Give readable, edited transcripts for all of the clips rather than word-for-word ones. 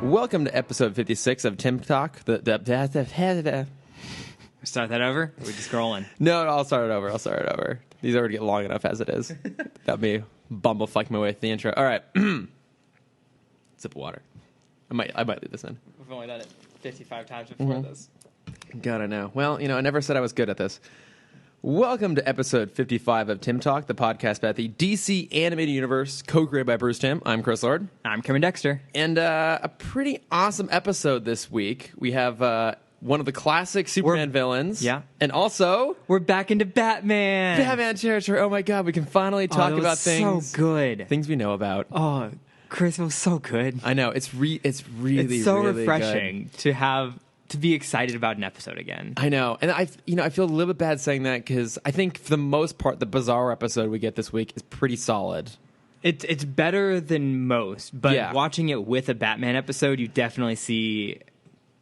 Welcome to episode 56 of Timm Talk. Start that over? We're just scrolling. No, I'll start it over. These already get long enough as it is. That'd be bumblefuck my way through the intro. All right. Sip of water. I might leave this in. We've only done it 55 times before this. God, I know. Well, I never said I was good at this. Welcome to episode 55 of Timm Talk, the podcast about the DC animated universe, co-created by Bruce Timm. I'm Chris Lord. I'm Cameron Dexter. And a pretty awesome episode this week. We have one of the classic Superman villains. Yeah. And also... We're back into Batman. Batman territory. Oh my God, we can finally talk about things. So good. Things we know about. Oh, Chris, it was so good. I know. It's really It's so really refreshing to be excited about an episode again. I know. And I feel a little bit bad saying that because I think for the most part, the Bizarro episode we get this week is pretty solid. It's better than most, but Yeah. watching it with a Batman episode, you definitely see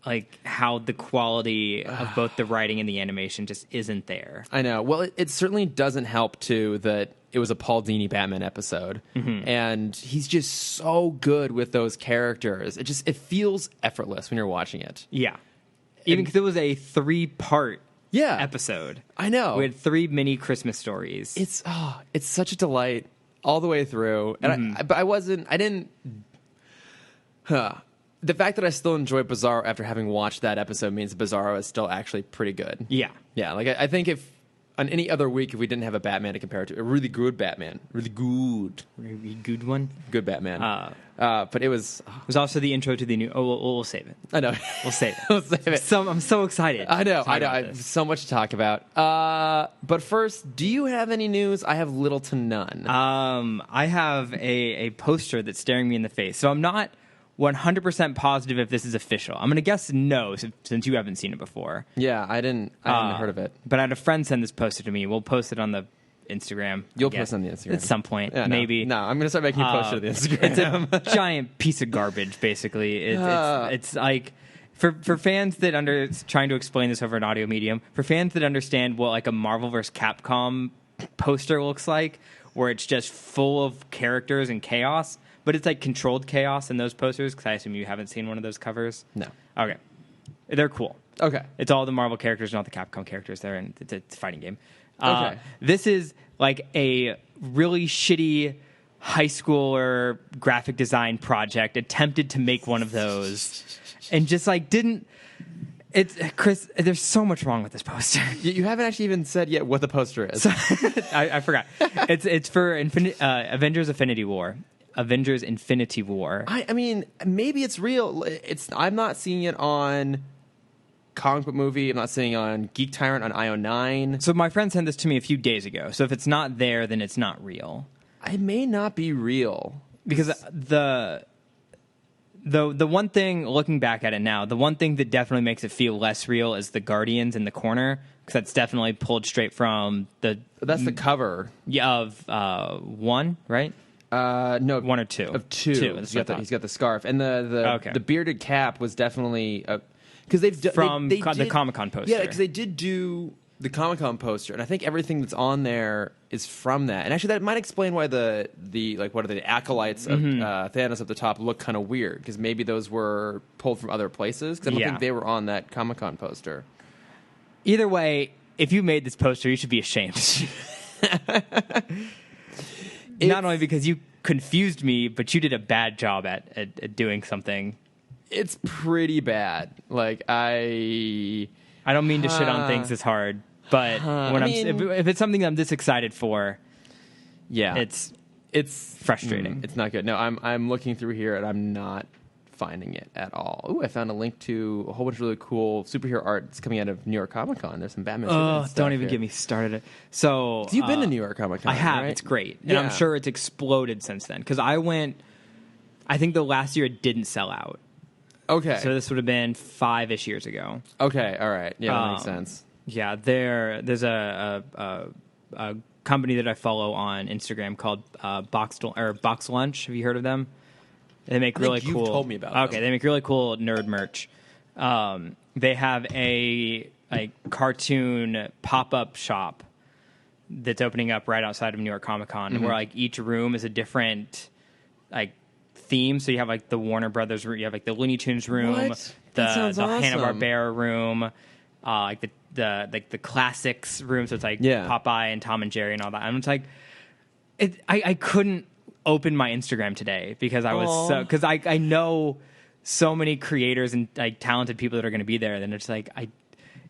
like how the quality of both the writing and the animation just isn't there. I know. Well, it certainly doesn't help, too, that it was a Paul Dini Batman episode. Mm-hmm. And he's just so good with those characters. It feels effortless when you're watching it. Yeah. Even because it was a 3-part Yeah. episode. I know. We had 3 mini Christmas stories. It's such a delight all the way through. And the fact that I still enjoy Bizarro after having watched that episode means Bizarro is still actually pretty good. Yeah. Yeah, like I think if on any other week, if we didn't have a Batman to compare it to, a really good Batman, really good one. Good Batman. But it was also the intro to the new. Oh, we'll save it. I know. We'll save it. We'll save it. I'm so excited. I know. I have so much to talk about. But first, do you have any news? I have little to none. I have a poster that's staring me in the face. So I'm not 100% positive if this is official. I'm going to guess no, since you haven't seen it before. Yeah, I hadn't heard of it. But I had a friend send this poster to me. We'll post it on the Instagram. You'll post it on the Instagram at some point, yeah, maybe. No, I'm going to start making you post it on the Instagram. It's a giant piece of garbage, basically. It's like for fans that trying to explain this over an audio medium. For fans that understand what like a Marvel vs. Capcom poster looks like, where it's just full of characters and chaos. But it's like controlled chaos in those posters, because I assume you haven't seen one of those covers. No. Okay. They're cool. Okay. It's all the Marvel characters, not the Capcom characters there, and it's a fighting game. Okay. This is like a really shitty high schooler graphic design project attempted to make one of those, and just like didn't... It's Chris. There's so much wrong with this poster. You haven't actually even said yet what the poster is. I forgot. It's for Avengers Infinity War. Avengers Infinity War. I mean, maybe it's real. I'm not seeing it on Comic Book Movie. I'm not seeing it on Geek Tyrant on IO9. So my friend sent this to me a few days ago. So if it's not there, then it's not real. It may not be real. Because the one thing, looking back at it now, the one thing that definitely makes it feel less real is the Guardians in the corner. Because that's definitely pulled straight from the... That's the cover. Yeah, of 1, right? No, 1 or 2. Of 2. He's got the scarf, and the bearded cap was definitely because they've from the Comic-Con poster. Yeah, because they did do the Comic-Con poster, and I think everything that's on there is from that. And actually, that might explain why the like what are the acolytes of Thanos at the top look kind of weird, because maybe those were pulled from other places. Because I don't think they were on that Comic-Con poster. Either way, if you made this poster, you should be ashamed. Not only because you confused me, but you did a bad job at doing something. It's pretty bad. Like I don't mean to shit on things this hard, but if it's something I'm this excited for, yeah, it's frustrating. It's not good. No, I'm looking through here and I'm not finding it at all. Ooh, I found a link to a whole bunch of really cool superhero art that's coming out of New York Comic Con. There's some Batman. Oh, don't even get me started. So you've been to New York Comic Con? I have. Right? It's great, and I'm sure it's exploded since then. Because I went. I think the last year it didn't sell out. Okay. So this would have been 5-ish years ago. Okay. All right. Yeah, that makes sense. Yeah, there's a company that I follow on Instagram called Box Lunch. Have you heard of them? They make really cool. You've told me about them. Okay, they make really cool nerd merch. They have a cartoon pop-up shop that's opening up right outside of New York Comic Con, where like each room is a different like theme. So you have like the Warner Brothers room, you have like the Looney Tunes room, What? the That sounds awesome. Hanna-Barbera room, like the classics room. So it's like Popeye and Tom and Jerry and all that. And it's like, I couldn't open my Instagram today because I was because I know so many creators and like talented people that are going to be there. Then it's like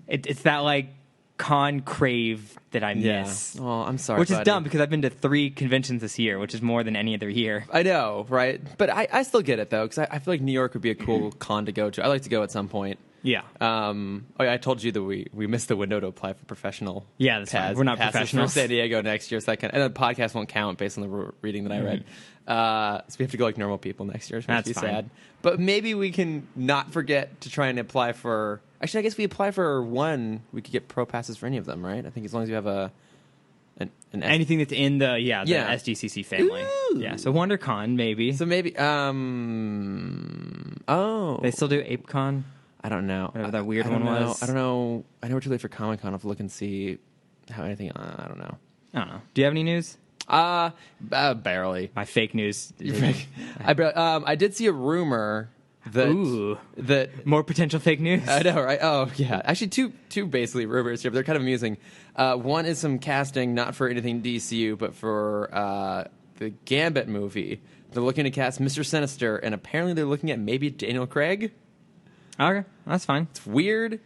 it's that like con crave that I miss. Oh, I'm sorry, which is buddy. dumb because I've been to 3 conventions this year, which is more than any other year. I know, right? But I still get it though, because I feel like New York would be a cool con to go to. I'd like to go at some point. Yeah. I told you that we missed the window to apply for professional. Yeah, that's fine. We're not passes professionals. for San Diego next year, so and the podcast won't count based on the reading that I read. So we have to go like normal people next year. Which That's makes me fine. sad. But maybe we can not forget to try and apply for. Actually, I guess we apply for one. We could get pro passes for any of them, right? I think as long as you have an anything that's in the SDCC family. Ooh. Yeah, so WonderCon maybe. So maybe They still do ApeCon. I don't know. Whatever that weird I don't one know. was. I don't know. I know we're too late for Comic-Con. I'll have to look and see how anything. I don't know. I don't know. Do you have any news? Barely. My fake news. I did see a rumor that More potential fake news. I know, right? Oh, yeah. Actually, two basically rumors here, but they're kind of amusing. One is some casting, not for anything DCU, but for the Gambit movie. They're looking to cast Mr. Sinister, and apparently they're looking at maybe Daniel Craig. Okay, that's fine. It's weird.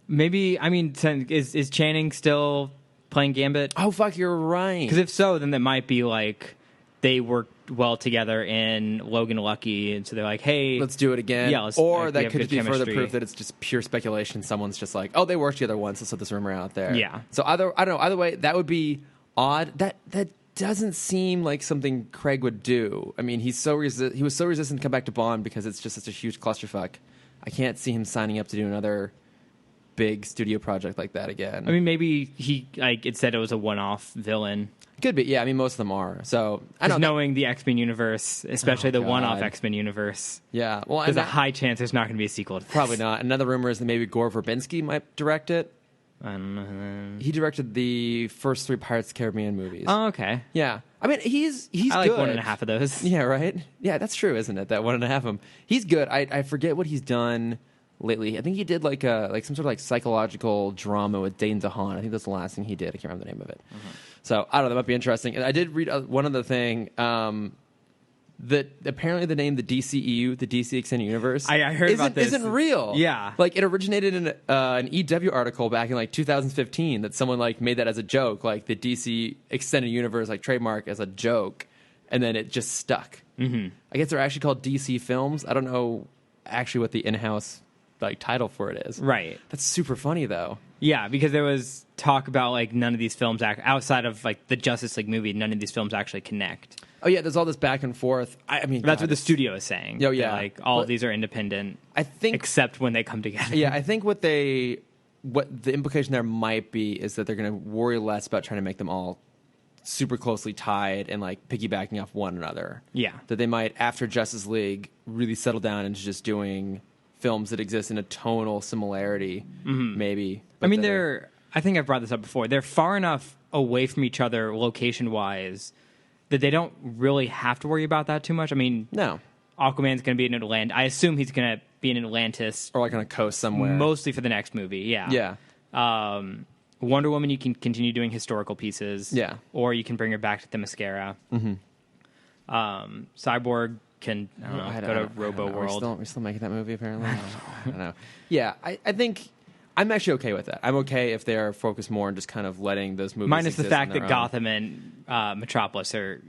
Maybe, I mean, is Channing still playing Gambit? Oh, fuck, you're right. Because if so, then that might be like they worked well together in Logan Lucky, and so they're like, hey, let's do it again. Yeah, or we that have could good just be further chemistry. proof that it's just pure speculation. Someone's just like, oh, they worked together once. Let's put this rumor out there. Yeah. So I don't know. Either way, that would be odd. That doesn't seem like something Craig would do. I mean, he was so resistant to come back to Bond because it's just such a huge clusterfuck. I can't see him signing up to do another big studio project like that again. I mean, maybe he it said it was a one-off villain. Could be. Yeah, I mean, most of them are. So I don't know. Knowing the X-Men universe, especially the one-off X-Men universe, Yeah. Well, there's a high chance there's not going to be a sequel to this. probably not. Another rumor is that maybe Gore Verbinski might direct it. I don't know. He directed the first 3 Pirates of the Caribbean movies. Oh, okay. Yeah. I mean, he's I like good. 1.5 of those. Yeah, right? Yeah, that's true, isn't it? That 1.5 of them. He's good. I forget what he's done lately. I think he did like some sort of like psychological drama with Dane DeHaan. I think that's the last thing he did. I can't remember the name of it. So, I don't know. That might be interesting. And I did read one other thing that apparently the name the DCEU, the DC Extended Universe, I heard about this. Isn't real. Yeah. Like, it originated in an EW article back in, like, 2015 that someone, like, made that as a joke, like, the DC Extended Universe, like, trademark as a joke, and then it just stuck. Mm-hmm. I guess they're actually called DC Films. I don't know actually what the in-house, like, title for it is. Right. That's super funny, though. Yeah, because there was talk about like none of these films outside of like the Justice League movie, none of these films actually connect. Oh, yeah, there's all this back and forth. I mean, That's God, what the studio is saying. Oh, yeah. That, like all But of these are independent, I think except when they come together. Yeah, I think what the implication there might be is that they're going to worry less about trying to make them all super closely tied and like piggybacking off one another. Yeah. That they might, after Justice League, really settle down into just doing films that exist in a tonal similarity, maybe. I mean, I think I've brought this up before. They're far enough away from each other location-wise that they don't really have to worry about that too much. I mean, No. Aquaman's going to be in Atlantis. I assume he's going to be in Atlantis Or like on a coast somewhere. mostly for the next movie. Yeah. Yeah. Wonder Woman, you can continue doing historical pieces. Yeah. Or you can bring her back to the Mascara. Cyborg can go to Robo World. We're still making that movie, apparently. I don't know. Yeah, I think I'm actually okay with that. I'm okay if they're focused more on just kind of letting those movies Minus the exist fact on their that own. Gotham and Metropolis are,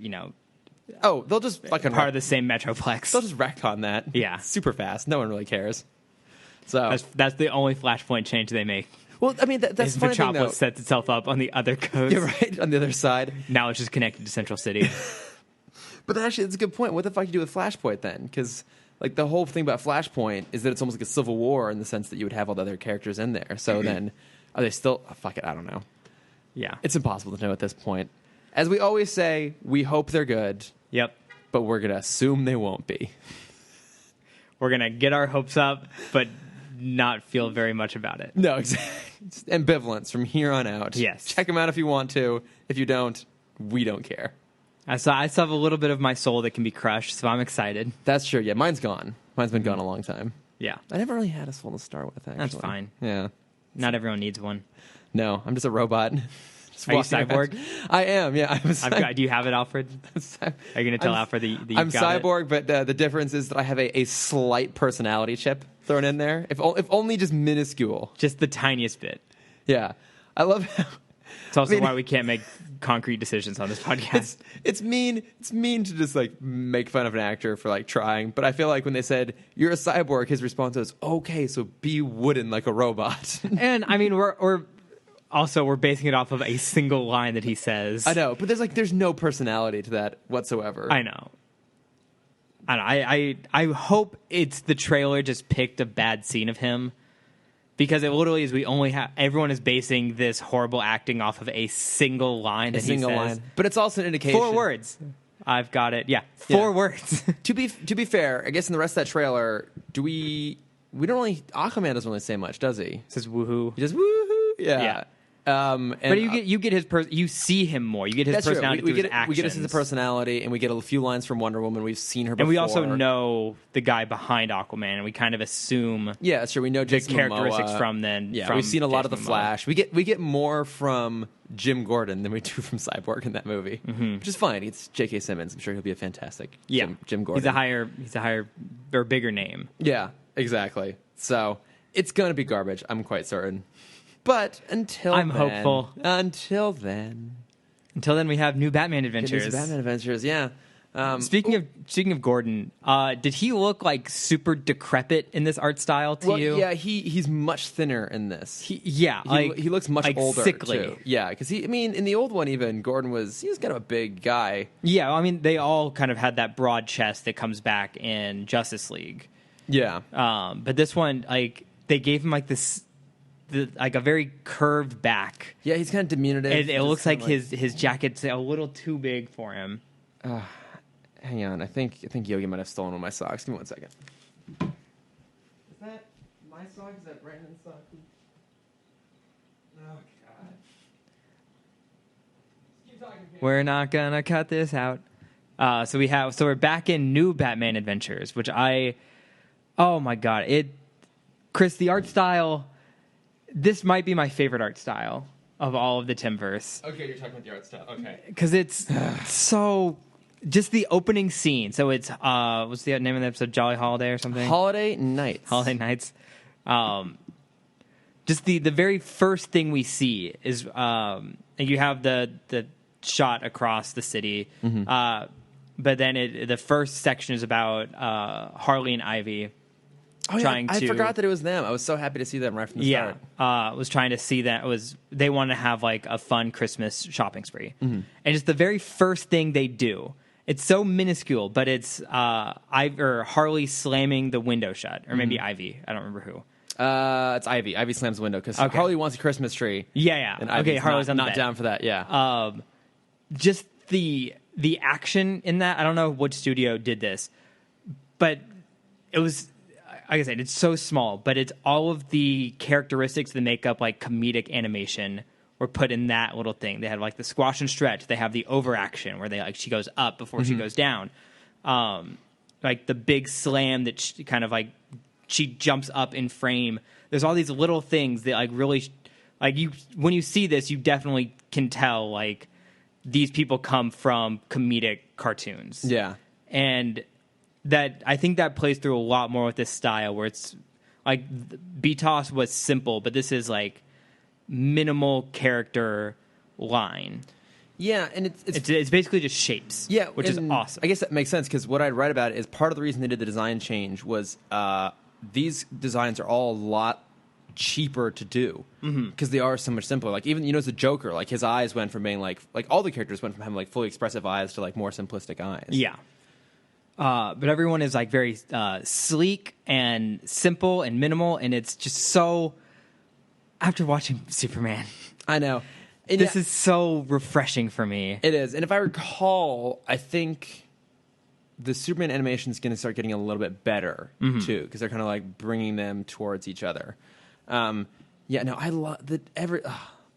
Oh, they'll just fucking part of the same Metroplex. They'll just retcon that. Yeah. Super fast. No one really cares. So That's the only Flashpoint change they make. well, I mean that's Is the funny thing, though. Metropolis sets itself up on the other coast. You're right on the other side. Now it's just connected to Central City. But actually, it's a good point. What the fuck do you do with Flashpoint then? Because like the whole thing about Flashpoint is that it's almost like a civil war in the sense that you would have all the other characters in there. So then, are they still? Oh, fuck it, I don't know. Yeah. It's impossible to know at this point. As we always say, we hope they're good, Yep. but we're gonna assume they won't be. We're going to get our hopes up, but not feel very much about it. No, exactly. It's ambivalence from here on out. Yes. Check them out if you want to. If you don't, we don't care. I still have a little bit of my soul that can be crushed, so I'm excited. That's true. Yeah, mine's gone. Mine's been gone a long time. Yeah. I never really had a soul to start with, actually. That's fine. Yeah. Not everyone needs one. No, I'm just a robot. Just Are you walking around. cyborg? I am, yeah. Do you have it, Alfred? Are you going to tell Alfred that you've I'm got cyborg, it? but the difference is that I have a slight personality chip thrown in there, if only just minuscule. Just the tiniest bit. Yeah. I love how... It's also why we can't make concrete decisions on this podcast. It's mean to just like make fun of an actor for like trying, but I feel like when they said you're a cyborg, his response was, okay, so be wooden like a robot. And I mean, we're basing it off of a single line that he says. I know, but there's no personality to that whatsoever. I know. I hope it's the trailer just picked a bad scene of him. Because it literally is, everyone is basing this horrible acting off of a single line that he says. But it's also an indication. 4 words. I've got it. Yeah, 4 words. To be fair, I guess in the rest of that trailer, Aquaman doesn't really say much, does he? He says woohoo. He just woohoo. Yeah. But you get his you see him more. You get his personality through his actions. We get a sense of personality, and we get a few lines from Wonder Woman. We've seen her before. And we also know the guy behind Aquaman, and we kind of assume sure. We know Jason characteristics Momoa. from then. Yeah, from we've seen a lot of the Jason Momoa. Flash. We get more from Jim Gordon than we do from Cyborg in that movie, which is fine. It's J.K. Simmons. I'm sure he'll be a fantastic Jim Gordon. He's a higher or bigger name. Yeah, exactly. So it's going to be garbage. I'm quite certain. But I'm hopeful. Until then, we have new Batman adventures. Batman adventures, yeah. Speaking of Gordon, did he look like super decrepit in this art style to you? Yeah, he's much thinner in this. He looks much older, sickly. too. Yeah, because in the old one even, Gordon was kind of a big guy. Yeah, I mean, they all kind of had that broad chest that comes back in Justice League. Yeah. But this one, they gave him a very curved back. Yeah, he's kind of diminutive. It looks like his jacket's a little too big for him. Hang on, I think Yogi might have stolen one of my socks. Give me 1 second. Is that my sock? Is that Brandon's sock? Oh God. Keep talking. We're not gonna cut this out. So we're back in new Batman adventures, which oh my God, Chris, the art style. This might be my favorite art style of all of the Timmverse. Okay, you're talking about the art style. Okay. Because it's so... Just the opening scene. So it's... what's the name of the episode? Jolly Holiday or something? Holiday Nights. Holiday Nights. Just the very first thing we see is... you have the shot across the city. Mm-hmm. But then the first section is about Harley and Ivy... Oh, yeah, I forgot that it was them. I was so happy to see them right from the start. Was trying to see that they wanted to have a fun Christmas shopping spree, and it's the very first thing they do. It's so minuscule, but it's Harley slamming the window shut, or maybe Ivy. I don't remember who. It's Ivy. Ivy slams the window because Harley wants a Christmas tree. Yeah. And Harley's not down for that. Yeah. Just the action in that. I don't know which studio did this, but it was. Like I said, it's so small, but it's all of the characteristics that make up comedic animation were put in that little thing. They had the squash and stretch. They have the overaction where she goes up before she goes down. The big slam that she jumps up in frame. There's all these little things that really when you see this, you definitely can tell these people come from comedic cartoons. Yeah. And that I think that plays through a lot more with this style where it's BTOS was simple, but this is minimal character line. Yeah, and it's basically just shapes. Yeah, which is awesome. I guess that makes sense because what I'd read about it is part of the reason they did the design change was these designs are all a lot cheaper to do because they are so much simpler. Even as the Joker, his eyes went from being all the characters went from having fully expressive eyes to more simplistic eyes. Yeah. But everyone is very sleek and simple and minimal, and it's just so. After watching Superman, I know this is so refreshing for me. It is, and if I recall, I think the Superman animation is going to start getting a little bit better too, because they're kind of bringing them towards each other. I love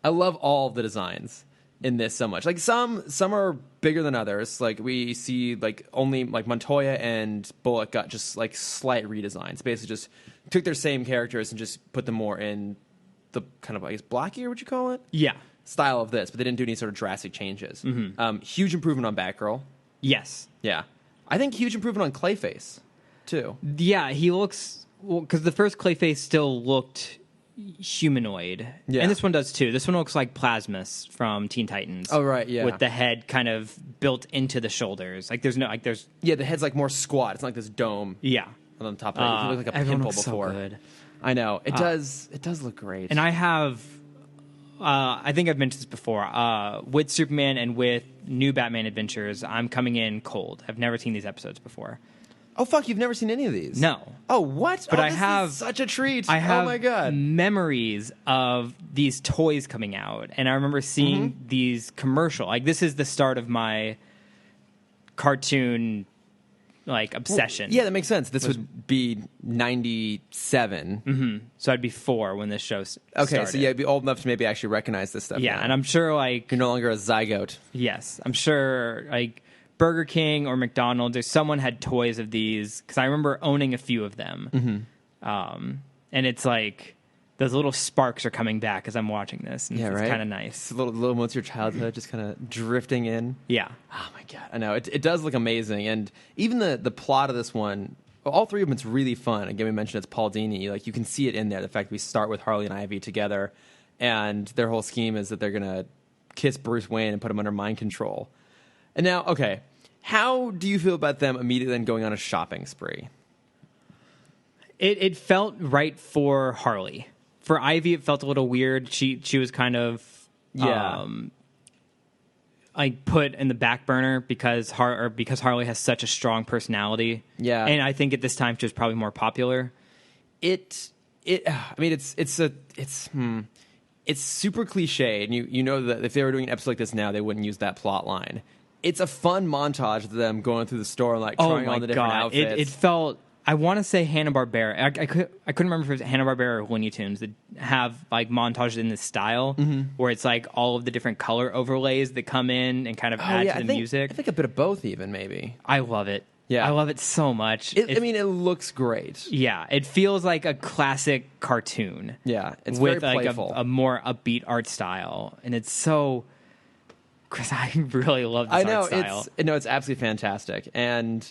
I love all of the designs. in this so much. Like some are bigger than others. Like we see like only like Montoya and Bullock got just like slight redesigns. Basically just took their same characters and just put them more in the kind of, I guess, blockier, would you call it? Yeah. Style of this, but they didn't do any sort of drastic changes. Huge improvement on Batgirl. Yes. Yeah. I think huge improvement on Clayface, too. Yeah, he looks... Well, because the first Clayface still looked humanoid. Yeah. And this one does, too. This one looks like Plasmus from Teen Titans. Oh, right, yeah. With the head kind of built into the shoulders. Like, there's no... like there's Yeah, the head's like more squat. It's not like this dome Yeah. on the top of it. It looked like a everyone pimple looks before. So good. I know. It does look great. And I have... I think I've mentioned this before. With Superman and with New Batman Adventures, I'm coming in cold. I've never seen these episodes before. Oh, fuck, you've never seen any of these? No. Oh, what? But this is such a treat. I have oh, my God. memories of these toys coming out. And I remember seeing these commercial. Like, this is the start of my cartoon, like, obsession. Well, yeah, that makes sense. This would be 97. So I'd be 4 when this show started. Okay, so yeah, you'd be old enough to maybe actually recognize this stuff. Yeah, now. and I'm sure, like... You're no longer a zygote. Yes, I'm sure, like, Burger King or McDonald's or someone had toys of these, because I remember owning a few of them. And it's like... Those little sparks are coming back as I'm watching this. And Yeah, it's right? kind of nice. It's little moments of your childhood just kind of drifting in. Yeah. Oh, my God. I know. It does look amazing. And even the plot of this one, all three of them, it's really fun. Again, we mentioned it's Paul Dini. Like, you can see it in there. The fact we start with Harley and Ivy together, and their whole scheme is that they're going to kiss Bruce Wayne and put him under mind control. And now, okay, how do you feel about them immediately then going on a shopping spree? It felt right for Harley. For Ivy, it felt a little weird. She was kind of like put in the back burner because Harley has such a strong personality. Yeah, and I think at this time she was probably more popular. I mean, it's super cliche, and you know that if they were doing an episode like this now, they wouldn't use that plot line. It's a fun montage of them going through the store and like trying on the different outfits. It felt. I want to say Hanna-Barbera. I couldn't remember if it was Hanna-Barbera or Looney Tunes that have like montages in this style where it's like all of the different color overlays that come in and kind of add to the music. I think a bit of both, even maybe. I love it. Yeah, I love it so much. I mean, it looks great. Yeah, it feels like a classic cartoon. Yeah, it's with very playful. Like a more upbeat art style, and it's so. Chris, I really love this art style. It's absolutely fantastic, and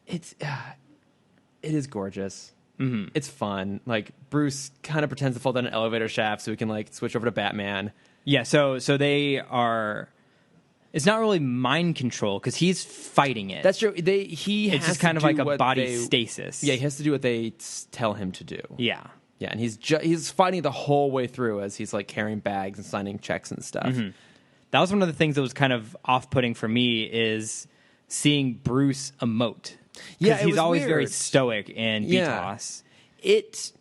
it is gorgeous. It's fun. Like, Bruce kind of pretends to fall down an elevator shaft so he can like switch over to Batman. Yeah, so they are. It's not really mind control because he's fighting it. That's true. It's just kind of like a body stasis. Yeah, he has to do what they tell him to do. Yeah, yeah, and he's fighting the whole way through as he's like carrying bags and signing checks and stuff. That was one of the things that was kind of off-putting for me is seeing Bruce emote. Yeah, he's always very stoic in BTOS. It's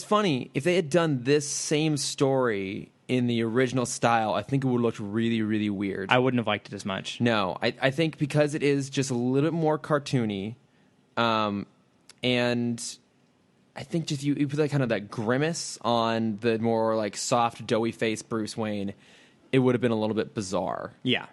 funny. If they had done this same story in the original style, I think it would have looked really, really weird. I wouldn't have liked it as much. No, I think because it is just a little bit more cartoony, and I think just you put that kind of that grimace on the more like soft, doughy face Bruce Wayne, it would have been a little bit bizarre. Yeah.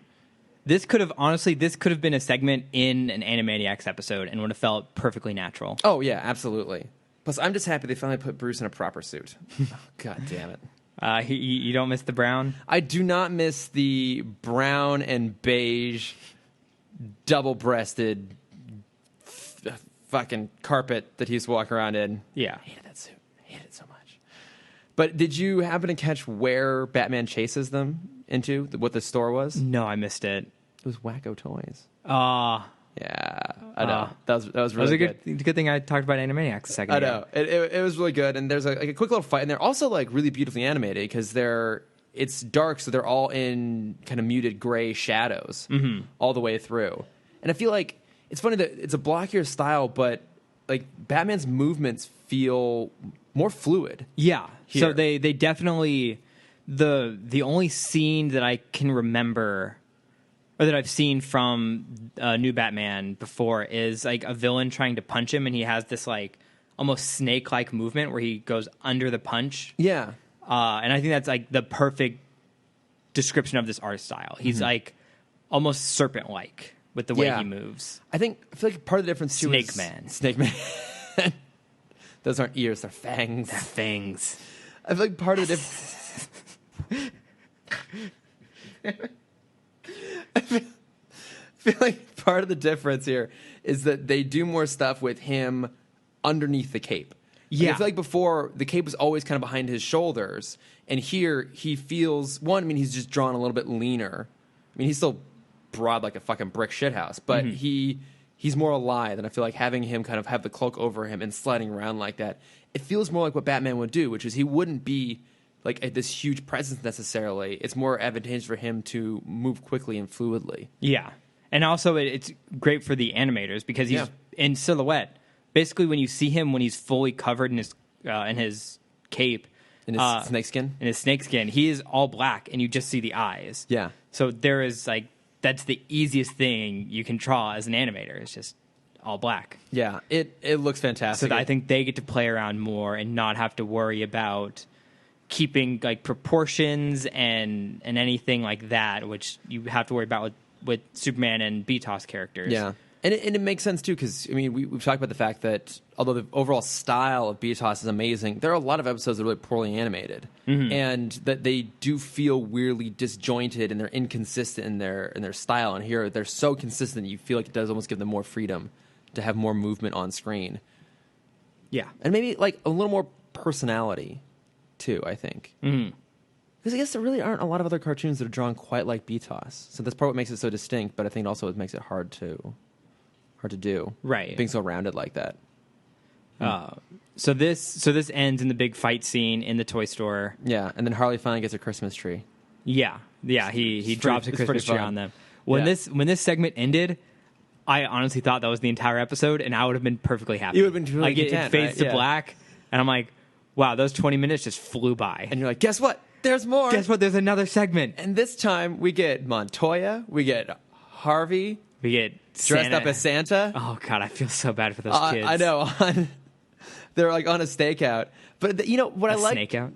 This could have been a segment in an Animaniacs episode and would have felt perfectly natural. Oh, yeah, absolutely. Plus, I'm just happy they finally put Bruce in a proper suit. Oh, God damn it. You don't miss the brown? I do not miss the brown and beige, double-breasted fucking carpet that he's walking around in. Yeah. I hated that suit. I hated it so much. But did you happen to catch where Batman chases them into? What the store was? No, I missed it. It was Wacko Toys. Yeah, I know. That was really good. Good thing I talked about Animaniacs a second ago. I know. It was really good, and there's a quick little fight, and they're also like really beautifully animated because it's dark, so they're all in kind of muted gray shadows all the way through. And I feel like it's funny that it's a blockier style, but like Batman's movements feel more fluid. Yeah. Here. So they definitely the only scene that I can remember or that I've seen from New Batman before is like a villain trying to punch him, and he has this like almost snake-like movement where he goes under the punch. Yeah. And I think that's like the perfect description of this art style. He's like almost serpent-like with the way he moves. I feel like part of the difference too is Snake Man. Those aren't ears; they're fangs. They're fangs. I feel like part of the difference. I feel like part of the difference here is that they do more stuff with him underneath the cape. Yeah. I feel like before, the cape was always kind of behind his shoulders, and here he feels, he's just drawn a little bit leaner. I mean, he's still broad like a fucking brick shithouse, but he's more alive, and I feel like having him kind of have the cloak over him and sliding around like that, it feels more like what Batman would do, which is he wouldn't be like this huge presence necessarily. It's more advantageous for him to move quickly and fluidly. Yeah. And also it's great for the animators because he's in silhouette. Basically, when you see him when he's fully covered in his cape, in his snakeskin, he is all black, and you just see the eyes. Yeah. So there is that's the easiest thing you can draw as an animator. It's just all black. Yeah, it looks fantastic. So I think they get to play around more and not have to worry about keeping proportions and anything like that, which you have to worry about with Superman and BTOS characters. Yeah. And it makes sense, too, because, we've talked about the fact that although the overall style of BTOS is amazing, there are a lot of episodes that are really poorly animated. And that they do feel weirdly disjointed and they're inconsistent in their style. And here, they're so consistent that you feel like it does almost give them more freedom to have more movement on screen. Yeah. And maybe, a little more personality, too, I think. Because I guess there really aren't a lot of other cartoons that are drawn quite like BTOS. So that's part of what makes it so distinct, but I think also it makes it hard to do. Right. Being so rounded like that. So this ends in the big fight scene in the toy store. Yeah, and then Harley finally gets a Christmas tree. Yeah. Yeah, he drops a Christmas tree on them. When this segment ended, I honestly thought that was the entire episode, and I would have been perfectly happy. You would have been really content, it fades to black, and I'm like, wow, those 20 minutes just flew by. And you're like, guess what? There's more. Guess what? There's another segment. And this time we get Montoya, we get Harvey, we get dressed up as Santa. Oh God, I feel so bad for those kids. I know. They're on a stakeout. But what I like. Snake out.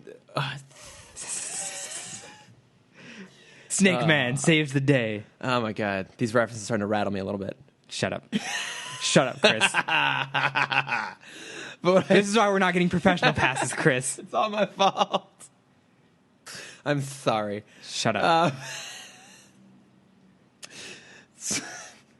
Snake Man saves the day. Oh my God, these references are starting to rattle me a little bit. Shut up. Shut up, Chris. This is why we're not getting professional passes, Chris. It's all my fault. I'm sorry. Shut up.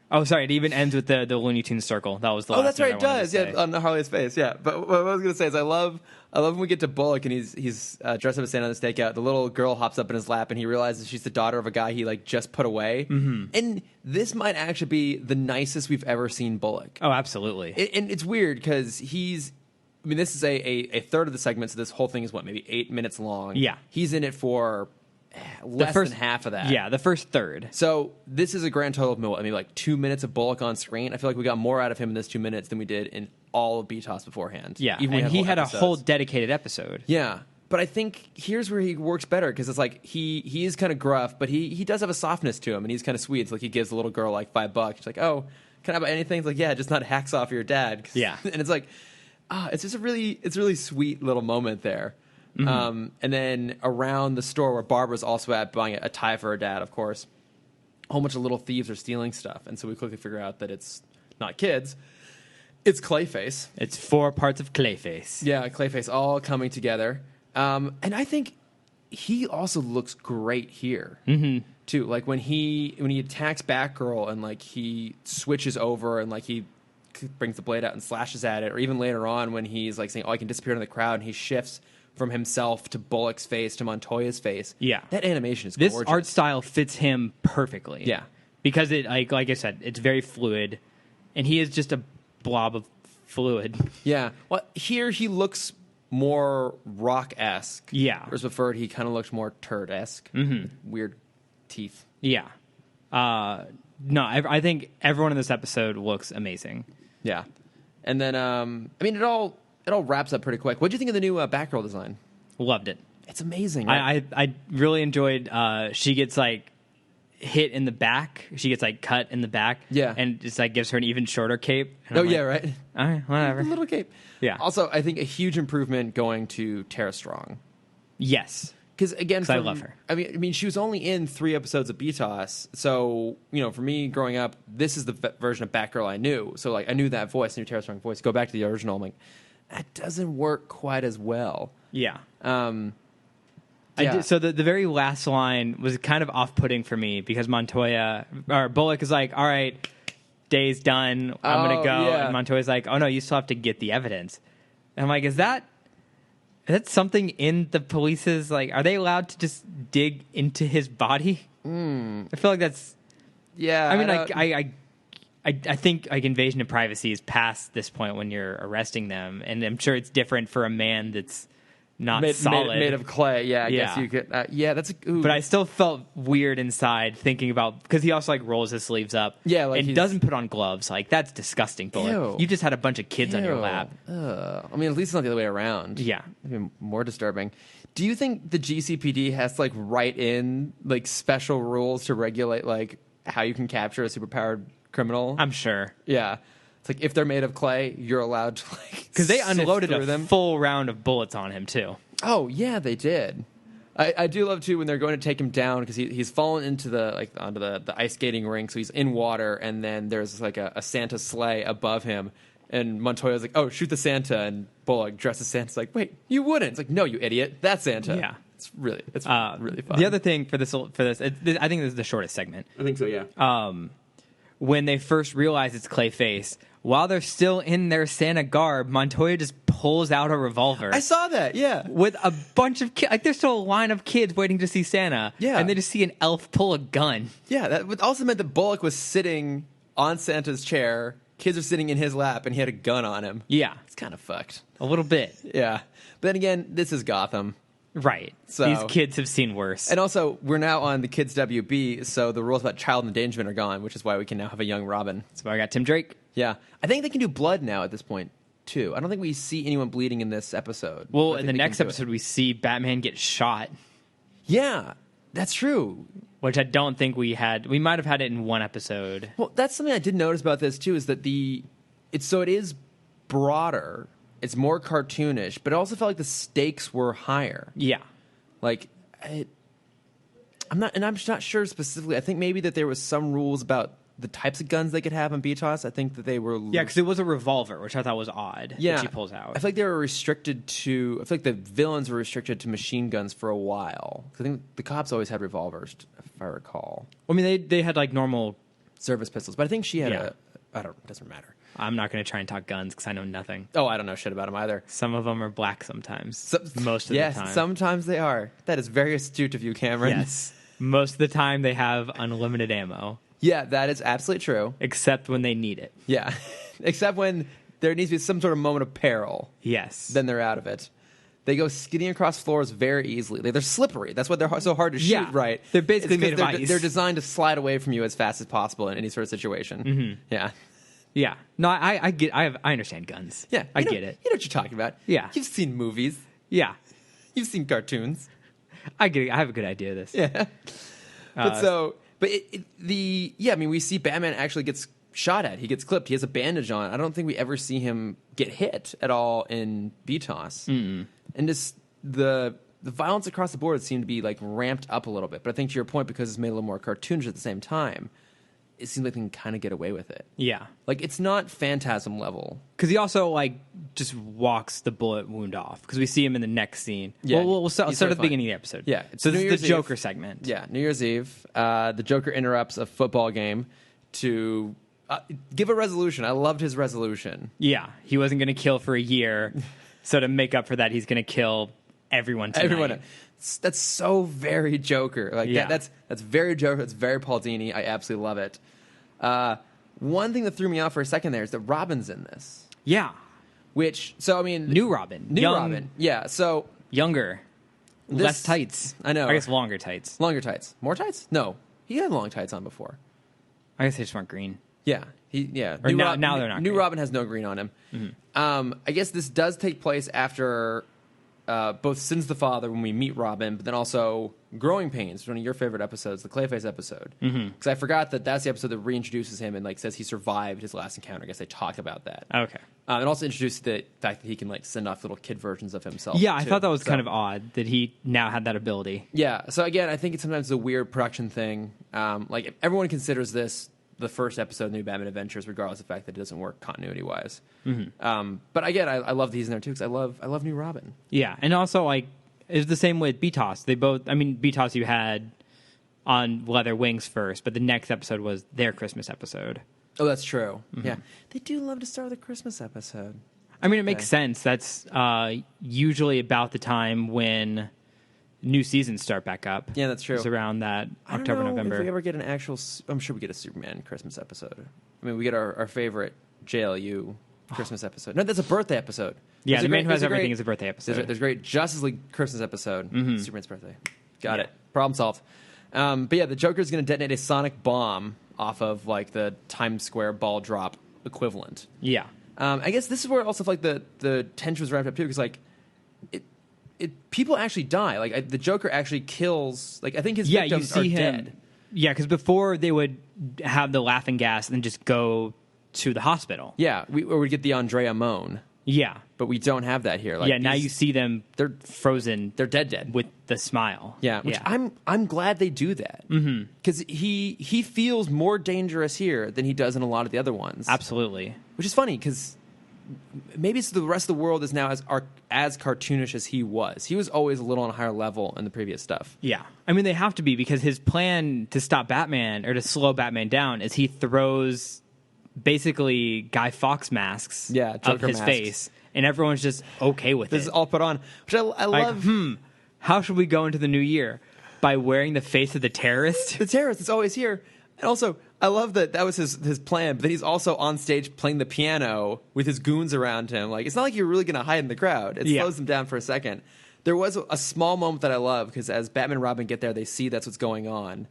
Oh, sorry. It even ends with the Looney Tunes circle. That was the last. Oh, that's right. It does. Yeah, on Harley's face. Yeah. But what I was going to say is I love when we get to Bullock and he's dressed up as Santa on the stakeout. The little girl hops up in his lap and he realizes she's the daughter of a guy he just put away. Mm-hmm. And this might actually be the nicest we've ever seen Bullock. Oh, absolutely. And it's weird because this is a third of the segment, so this whole thing is maybe 8 minutes long. Yeah. He's in it for less than half of that. Yeah, the first third. So this is a grand total of maybe 2 minutes of Bullock on screen. I feel like we got more out of him in this 2 minminutes than we did in all of BTOS beforehand. Yeah, even and he had a whole dedicated episode. Yeah, but I think here's where he works better because it's he is kind of gruff, but he does have a softness to him, and he's kind of sweet. It's he gives the little girl $5. She's like, oh, can I buy anything? It's yeah, just not hacksaw for your dad. Yeah. And it's it's just a really sweet little moment there. Mm-hmm. And then around the store where Barbara's also at buying a tie for her dad, of course, a whole bunch of little thieves are stealing stuff. And so we quickly figure out that it's not kids, it's Clayface. It's 4 parts of Clayface. Yeah, Clayface all coming together. And I think he also looks great here, too. When he attacks Batgirl and he switches over and he brings the blade out and slashes at it, or even later on when he's saying, oh, I can disappear in the crowd, and he shifts from himself to Bullock's face to Montoya's face. Yeah. That animation is gorgeous. This art style fits him perfectly. Yeah. Because it, like I said, it's very fluid, and he is just a blob of fluid. Yeah. Well, here he looks more rock-esque. Yeah. Whereas before he kind of looked more turd-esque. Mm-hmm. Weird teeth. Yeah. No, I think everyone in this episode looks amazing. Yeah. And then, it all wraps up pretty quick. What do you think of the new Batgirl design? Loved it. It's amazing. Right? I really enjoyed. She gets hit in the back. She gets cut in the back. Yeah, and just gives her an even shorter cape. And yeah, right. All right, whatever. A little cape. Yeah. Also, I think a huge improvement going to Tara Strong. Yes. Because again, I love her. I mean, she was only in 3 episodes of BTOS, so for me growing up, this is the version of Batgirl I knew. So like, I knew that voice, I knew Tara Strong's voice. Go back to the original, I'm like, that doesn't work quite as well. Yeah. Yeah. So the very last line was kind of off-putting for me because Bullock is like, all right, day's done, I'm going to go. Yeah. And Montoya's like, oh no, you still have to get the evidence. And I'm like, is that something in the police's, like, are they allowed to just dig into his body? I feel like that's... Yeah. I mean, I think like invasion of privacy is past this point when you're arresting them, and I'm sure it's different for a man that's not solid, made of clay. Yeah, I guess you could. That's. But I still felt weird inside thinking about, because he also like rolls his sleeves up. Yeah, like and doesn't put on gloves. Like, that's disgusting, Bullock. You just had a bunch of kids on your lap. I mean, at least it's not the other way around. Yeah, it'd be more disturbing. Do you think the GCPD has to like write in like special rules to regulate like how you can capture a superpowered criminal? I'm sure. Yeah. It's like if they're made of clay, you're allowed to like, because they unloaded them. Full round of bullets on him too. Oh yeah, they did. I do love too when they're going to take him down because he's fallen into onto the ice skating rink, so he's in water, and then there's like a Santa sleigh above him, and Montoya's like, "Oh, shoot the Santa," and Bullock dresses Santa's like, "Wait, you wouldn't?" It's like, "No, you idiot, that's Santa." Yeah, it's really fun. The other thing for this, I think this is the shortest segment. I think so. Yeah. When they first realize it's Clayface, while they're still in their Santa garb, Montoya just pulls out a revolver. I saw that, yeah. With a bunch of kids. Like, there's still a line of kids waiting to see Santa. Yeah. And they just see an elf pull a gun. Yeah, that also meant that Bullock was sitting on Santa's chair, kids are sitting in his lap, and he had a gun on him. Yeah. It's kind of fucked. A little bit. Yeah. But then again, this is Gotham. Right. So, these kids have seen worse. And also, we're now on the Kids WB, so the rules about child endangerment are gone, which is why we can now have a young Robin. That's why I got Tim Drake. Yeah. I think they can do blood now at this point, too. I don't think we see anyone bleeding in this episode. Well, in the next episode, we see Batman get shot. Yeah, that's true. Which I don't think we had. We might have had it in one episode. Well, that's something I did notice about this, too, is that it is broader. It's more cartoonish, but it also felt like the stakes were higher. Yeah. Like, I'm not sure specifically. I think maybe that there was some rules about the types of guns they could have on BTOS. I think that they were... Yeah, because it was a revolver, which I thought was odd. Yeah. That she pulls out. I feel like they were restricted to... I feel like the villains were restricted to machine guns for a while. I think the cops always had revolvers, if I recall. I mean, they had, like, normal... service pistols. But I think she had it doesn't matter. I'm not going to try and talk guns because I know nothing. Oh, I don't know shit about them either. Some of them are black sometimes. Most of the time. Yes, sometimes they are. That is very astute of you, Cameron. Yes. Most of the time they have unlimited ammo. Yeah, that is absolutely true. Except when they need it. Yeah. Except when there needs to be some sort of moment of peril. Yes. Then they're out of it. They go skidding across floors very easily. They're slippery. That's why they're so hard to shoot, right? They're basically made of ice. They're designed to slide away from you as fast as possible in any sort of situation. Mm-hmm. Yeah. Yeah. No, I understand guns. Yeah. I get it. You know what you're talking about. Yeah. You've seen movies. Yeah. You've seen cartoons. I get it. I have a good idea of this. Yeah. I mean, we see Batman actually gets shot at. He gets clipped. He has a bandage on. I don't think we ever see him get hit at all in BTOS. Mm-mm. And just the violence across the board seemed to be like ramped up a little bit. But I think to your point, because it's made a little more cartoonish at the same time, it seems like they can kind of get away with it. Yeah. Like, it's not Phantasm level. Because he also, like, just walks the bullet wound off. Because we see him in the next scene. Yeah, we'll start at the beginning of the episode. Yeah. So this is the Joker segment. Yeah, New Year's Eve. The Joker interrupts a football game to give a resolution. I loved his resolution. Yeah. He wasn't going to kill for a year. So to make up for that, he's going to kill everyone tonight. Everyone. That's so very Joker. Like, yeah. That's very Joker. It's very Paul Dini. I absolutely love it. One thing that threw me off for a second there is that Robin's in this. Yeah. New Robin. Robin. Yeah, so... Younger. Less tights. I know. I guess longer tights. Longer tights. More tights? No. He had long tights on before. I guess they just weren't green. Yeah. Now they're not New green. Robin has no green on him. Mm-hmm. I guess this does take place after... both Sin's the Father when we meet Robin, but then also Growing Pains, one of your favorite episodes, the Clayface episode. Because I forgot that's the episode that reintroduces him and like says he survived his last encounter. I guess they talk about that. Okay. And also introduced the fact that he can like send off little kid versions of himself. Yeah, I too. thought that was kind of odd that he now had that ability. Yeah. So again, I think it's sometimes a weird production thing. Like everyone considers this the first episode of New Batman Adventures, regardless of the fact that it doesn't work continuity wise. But again, I love that he's in there too because I love New Robin. Yeah, and also like it's the same with BTOS. They both. I mean, BTOS you had on Leather Wings first, but the next episode was their Christmas episode. Oh, that's true. Yeah, they do love to start with a Christmas episode. I mean, it makes sense. That's usually about the time when new seasons start back up. Yeah, that's true. It's around that I October, don't know November. if we ever get an actual, I'm sure we get a Superman Christmas episode. I mean, we get our favorite JLU Christmas episode. No, that's a birthday episode. Yeah, The Man Who Has Everything is a birthday episode. There's a great Justice League Christmas episode. Superman's birthday. Got it. Problem solved. But yeah, the Joker's going to detonate a sonic bomb off of like the Times Square ball drop equivalent. Yeah. I guess this is where also like the tension was wrapped up too, because like people actually die. Like the Joker actually kills. Like I think his victims are dead. Yeah, because before they would have the laughing gas and then just go to the hospital. Yeah, or we get the Andrea moan. Yeah. But we don't have that here. Like, yeah, now you see them, they're frozen. They're dead. With the smile. Yeah, which I'm glad they do that. Because he feels more dangerous here than he does in a lot of the other ones. Absolutely. Which is funny, because maybe it's the rest of the world is now as cartoonish as he was. He was always a little on a higher level in the previous stuff. Yeah. I mean, they have to be, because his plan to stop Batman, or to slow Batman down, is he throws basically Guy Fawkes masks Joker of his masks. face, and everyone's just okay with This it. is all put on, which I love. How should we go into the new year? By wearing the face of the terrorist? The terrorist is always here. And also, I love that was his plan, but then he's also on stage playing the piano with his goons around him. Like, it's not like you're really going to hide in the crowd. It slows him down for a second. There was a small moment that I love, because as Batman and Robin get there, they see that's what's going on.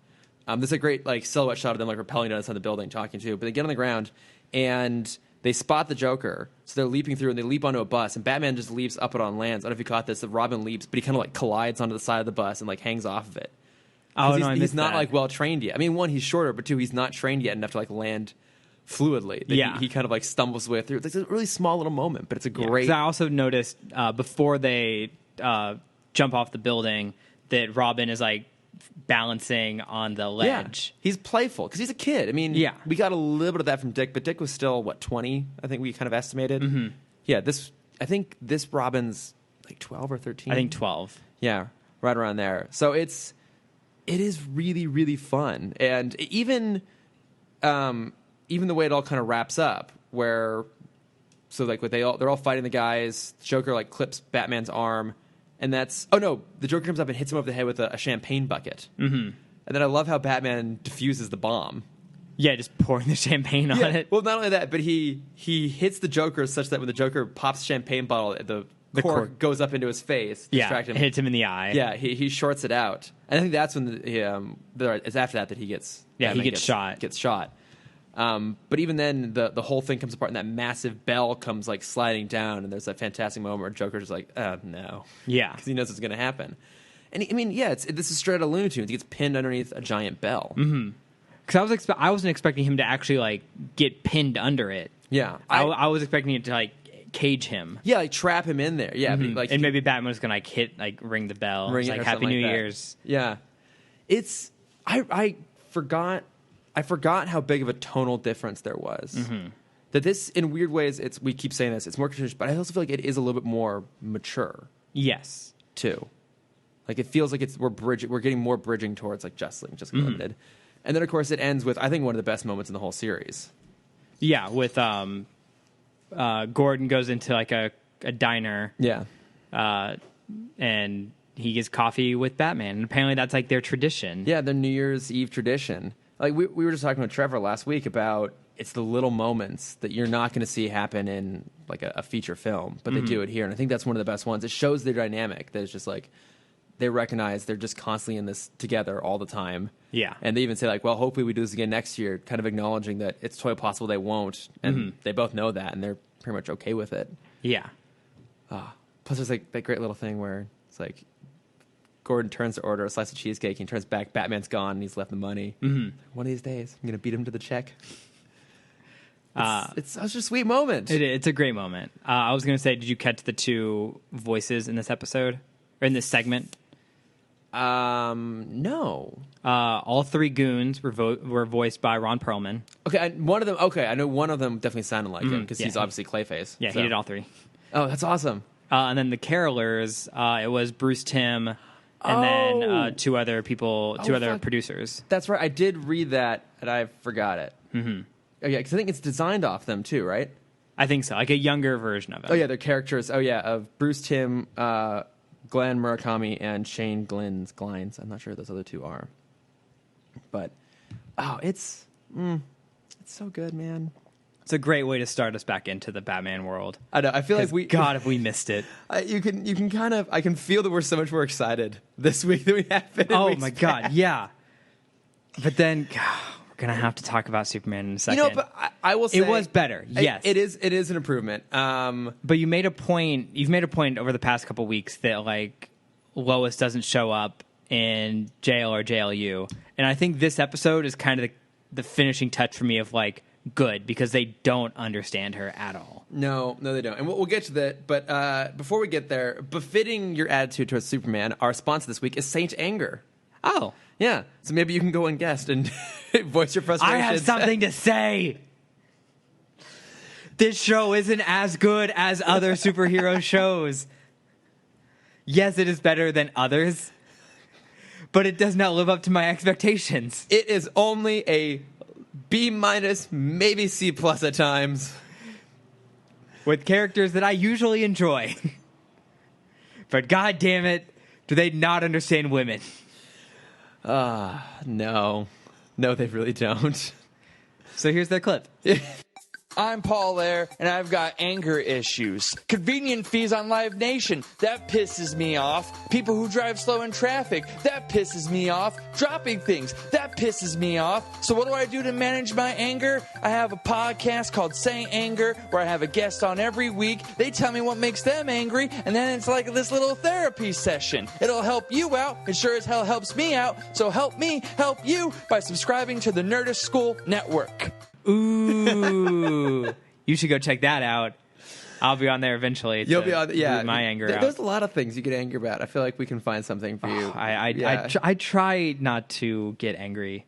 There's a great like silhouette shot of them like rappelling down inside the building talking to, but they get on the ground and they spot the Joker, so they're leaping through and they leap onto a bus, and Batman just leaps up it on lands. I don't know if you caught this. The Robin leaps, but he kind of like collides onto the side of the bus and like hangs off of it. Oh no, he's not like well trained yet. I mean, one, he's shorter, but two, he's not trained yet enough to like land fluidly. He kind of like stumbles his way through. It's a really small little moment, but it's a great. I also noticed before they jump off the building that Robin is like balancing on the ledge. Yeah. He's playful because he's a kid. I mean, we got a little bit of that from Dick, but Dick was still 20? I think we kind of estimated. Yeah, I think this Robin's like 12 or 13. I think 12. Yeah, right around there. So it is really, really fun, and even the way it all kind of wraps up, where they're all fighting the guys. Joker like clips Batman's arm. And the Joker comes up and hits him over the head with a champagne bucket. And then I love how Batman diffuses the bomb. Yeah, just pouring the champagne on it. Well, not only that, but he hits the Joker such that when the Joker pops the champagne bottle, the cork goes up into his face. Yeah, hits him in the eye. Yeah, he shorts it out. And I think that's when it's after that he gets shot. Gets shot. But even then, the whole thing comes apart, and that massive bell comes like sliding down, and there's that fantastic moment where Joker's like, no. Yeah. Because he knows what's going to happen. And this is straight out of Looney Tunes. He gets pinned underneath a giant bell. Because I wasn't expecting him to actually like get pinned under it. Yeah. I was expecting it to like cage him. Yeah, like trap him in there. Yeah. But, and maybe Batman was going to ring the bell. Ring it's it like or Happy something New like that. Year's. Yeah. I forgot how big of a tonal difference there was. That this, in weird ways, we keep saying this, it's more cartoonish, but I also feel like it is a little bit more mature. Yes. Too. Like it feels like we're getting more bridging towards like Justice League Limited. And then of course it ends with I think one of the best moments in the whole series. Yeah, with Gordon goes into like a diner. Yeah. And he gets coffee with Batman. And apparently that's like their tradition. Yeah, their New Year's Eve tradition. Like we were just talking with Trevor last week about it's the little moments that you're not going to see happen in like a feature film, but they do it here, and I think that's one of the best ones. It shows their dynamic. That it's just like they recognize they're just constantly in this together all the time. Yeah, and they even say like, "Well, hopefully we do this again next year," kind of acknowledging that it's totally possible they won't, and they both know that, and they're pretty much okay with it. Yeah. Plus, there's like that great little thing where it's like Gordon turns to order a slice of cheesecake. He turns back. Batman's gone, and he's left the money. One of these days, I'm going to beat him to the check. It's such a sweet moment. It's a great moment. I was going to say, did you catch the two voices in this episode or in this segment? No. All three goons were voiced by Ron Perlman. Okay, one of them. Okay, I know one of them definitely sounded like him because he's obviously Clayface. Yeah, so. he did all three. Oh, that's awesome. And then the carolers, it was Bruce Timm and then two other producers. That's right. I did read that, and I forgot it. Mm-hmm. Oh, yeah, because I think it's designed off them, too, right? I think so. Like a younger version of it. Oh, yeah, their characters. Oh, yeah, of Bruce Timm, Glenn Murakami, and Shane Glines. I'm not sure who those other two are. But, it's so good, man. It's a great way to start us back into the Batman world. I know. I feel like if we missed it. You can kind of... I can feel that we're so much more excited this week than we have been in weeks my God, yeah. But then... We're gonna have to talk about Superman in a second. You know, but I will say it was better. Yes, it is. It is an improvement. But you made a point. You've made a point over the past couple weeks that like Lois doesn't show up in jail or JLU, and I think this episode is kind of the finishing touch for me of like good because they don't understand her at all. No, they don't. And we'll get to that. But before we get there, befitting your attitude towards Superman, our sponsor this week is Saint Anger. Oh. Yeah, so maybe you can go and guest and voice your frustrations. I have something to say. This show isn't as good as other superhero shows. Yes, it is better than others, but it does not live up to my expectations. It is only a B-, maybe C+ at times. With characters that I usually enjoy. But god damn it, do they not understand women. No, they really don't. So here's their clip. I'm Paul Air, and I've got anger issues. Convenient fees on Live Nation, that pisses me off. People who drive slow in traffic, that pisses me off. Dropping things, that pisses me off. So what do I do to manage my anger? I have a podcast called Say Anger, where I have a guest on every week. They tell me what makes them angry, and then it's like this little therapy session. It'll help you out. It sure as hell helps me out. So help me help you by subscribing to the Nerdist School Network. Ooh, you should go check that out. I'll be on there eventually. You'll be on, yeah. My anger out. There's a lot of things you get angry about. I feel like we can find something for you. I try not to get angry.